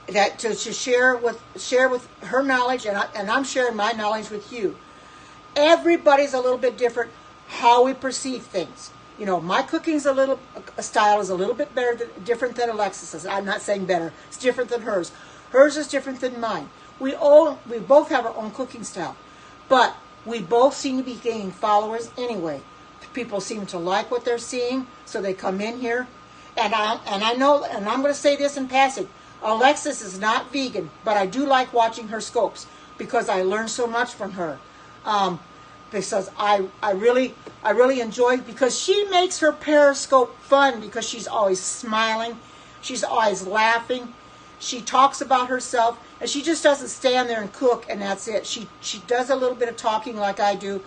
To share with her knowledge, and I'm sharing my knowledge with you. Everybody's a little bit different how we perceive things. You know, my cooking's style is a little bit different than Alexis's. I'm not saying better. It's different than hers. Hers is different than mine. We both have our own cooking style, but we both seem to be gaining followers anyway. People seem to like what they're seeing, so they come in here. And I know, and I'm going to say this in passing, Alexis is not vegan, but I do like watching her scopes because I learn so much from her. Because I really enjoy, because she makes her Periscope fun because she's always smiling, she's always laughing, she talks about herself, and she just doesn't stand there and cook and that's it. She does a little bit of talking like I do,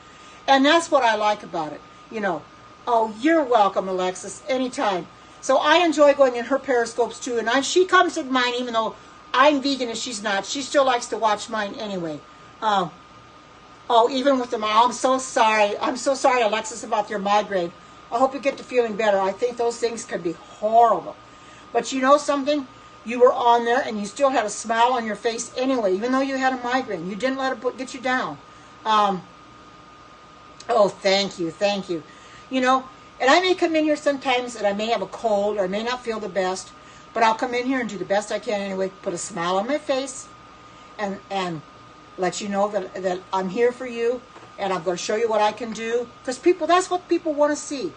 and that's what I like about it. You know, oh, you're welcome, Alexis, anytime. So I enjoy going in her Periscopes too, and she comes in mine even though I'm vegan and she's not. She still likes to watch mine anyway. Oh, even with the migraine. I'm so sorry. I'm so sorry, Alexis, about your migraine. I hope you get to feeling better. I think those things can be horrible. But you know something? You were on there and you still had a smile on your face anyway, even though you had a migraine. You didn't let it get you down. Oh, thank you. Thank you. You know, and I may come in here sometimes and I may have a cold or I may not feel the best, but I'll come in here and do the best I can anyway, put a smile on my face and let you know that I'm here for you, and I'm going to show you what I can do. Because people, that's what people want to see.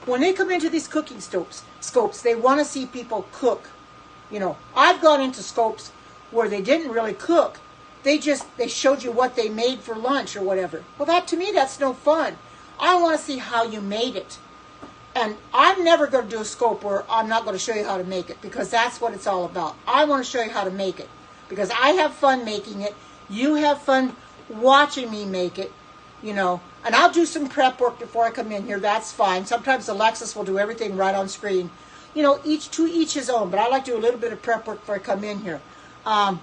When they come into these cooking scopes, they want to see people cook. You know, I've gone into scopes where they didn't really cook. They showed you what they made for lunch or whatever. Well, that to me, that's no fun. I want to see how you made it. And I'm never going to do a scope where I'm not going to show you how to make it, because that's what it's all about. I want to show you how to make it because I have fun making it. You have fun watching me make it, you know. And I'll do some prep work before I come in here. That's fine. Sometimes Alexis will do everything right on screen. You know, each his own. But I like to do a little bit of prep work before I come in here. All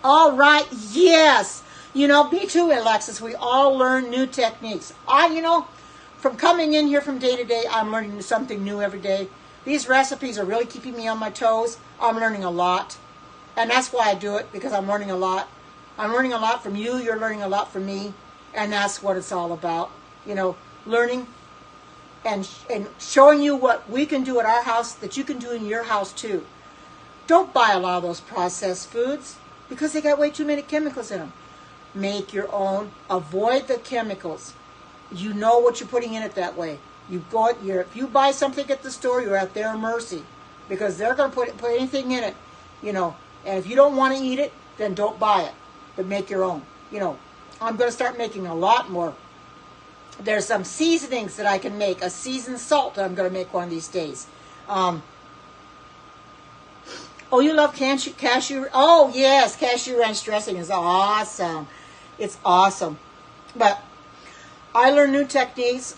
right, yes. You know, me too, Alexis. We all learn new techniques. You know, from coming in here from day to day, I'm learning something new every day. These recipes are really keeping me on my toes. I'm learning a lot. And that's why I do it, because I'm learning a lot. I'm learning a lot from you. You're learning a lot from me. And that's what it's all about. You know, learning and showing you what we can do at our house that you can do in your house too. Don't buy a lot of those processed foods because they got way too many chemicals in them. Make your own. Avoid the chemicals. You know what you're putting in it that way. If you buy something at the store, you're at their mercy, because they're going to put anything in it, you know. And if you don't want to eat it, then don't buy it, but make your own. You know, I'm going to start making a lot more. There's some seasonings that I can make. A seasoned salt that I'm going to make one of these days. Oh, you love cashew? Oh, yes, cashew ranch dressing is awesome. It's awesome. But I learned new techniques.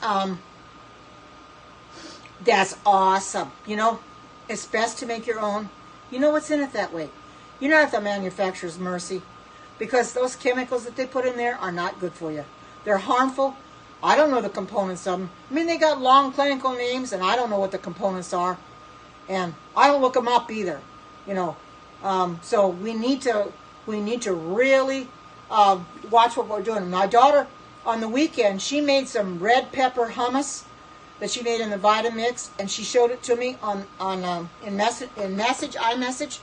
That's awesome. You know, it's best to make your own. You know what's in it that way. You're not at the manufacturer's mercy, because those chemicals that they put in there are not good for you. They're harmful. I don't know the components of them. I mean, they got long clinical names, and I don't know what the components are. And I don't look them up either. You know, so we need to really watch what we're doing. My daughter, on the weekend, she made some red pepper hummus that she made in the Vitamix, and she showed it to me in iMessage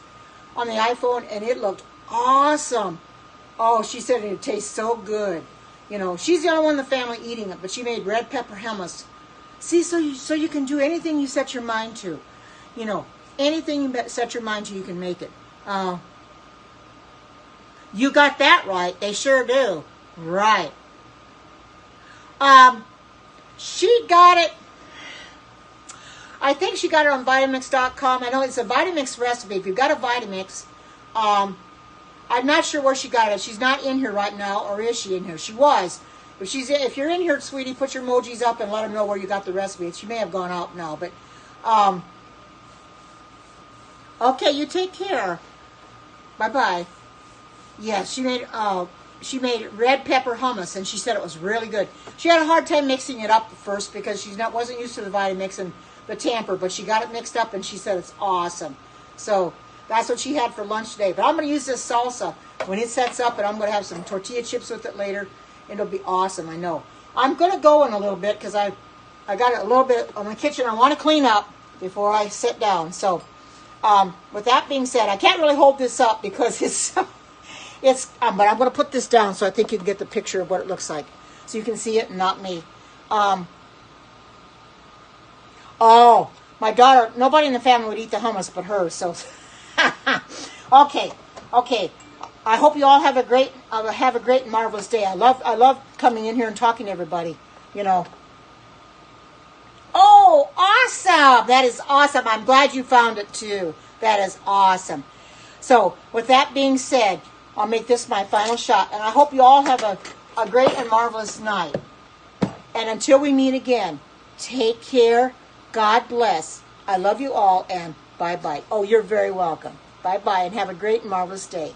on the iPhone, and it looked awesome. Oh, she said it tastes so good. You know, she's the only one in the family eating it, but she made red pepper hummus. See, so you can do anything you set your mind to. You know, anything you set your mind to, you can make it. You got that right. They sure do. Right. She got it. I think she got it on Vitamix.com. I know it's a Vitamix recipe. If you've got a Vitamix, I'm not sure where she got it. She's not in here right now, or is she in here? She was. If you're in here, sweetie, put your emojis up and let them know where you got the recipe. She may have gone out now, but okay, you take care. Bye-bye. Yeah, she made red pepper hummus, and she said it was really good. She had a hard time mixing it up at first because she wasn't used to the Vitamix and the tamper, but she got it mixed up, and she said it's awesome. So that's what she had for lunch today. But I'm going to use this salsa when it sets up, and I'm going to have some tortilla chips with it later. It'll be awesome, I know. I'm going to go in a little bit because I got a little bit on the kitchen I want to clean up before I sit down. So with that being said, I can't really hold this up because but I'm going to put this down so I think you can get the picture of what it looks like. So you can see it and not me. Oh, my daughter, nobody in the family would eat the hummus but her. So, okay. I hope you all have a great and marvelous day. I love coming in here and talking to everybody, you know. Oh, awesome. That is awesome. I'm glad you found it too. That is awesome. So, with that being said, I'll make this my final shot. And I hope you all have a great and marvelous night. And until we meet again, take care. God bless. I love you all, and bye-bye. Oh, you're very welcome. Bye-bye, and have a great and marvelous day.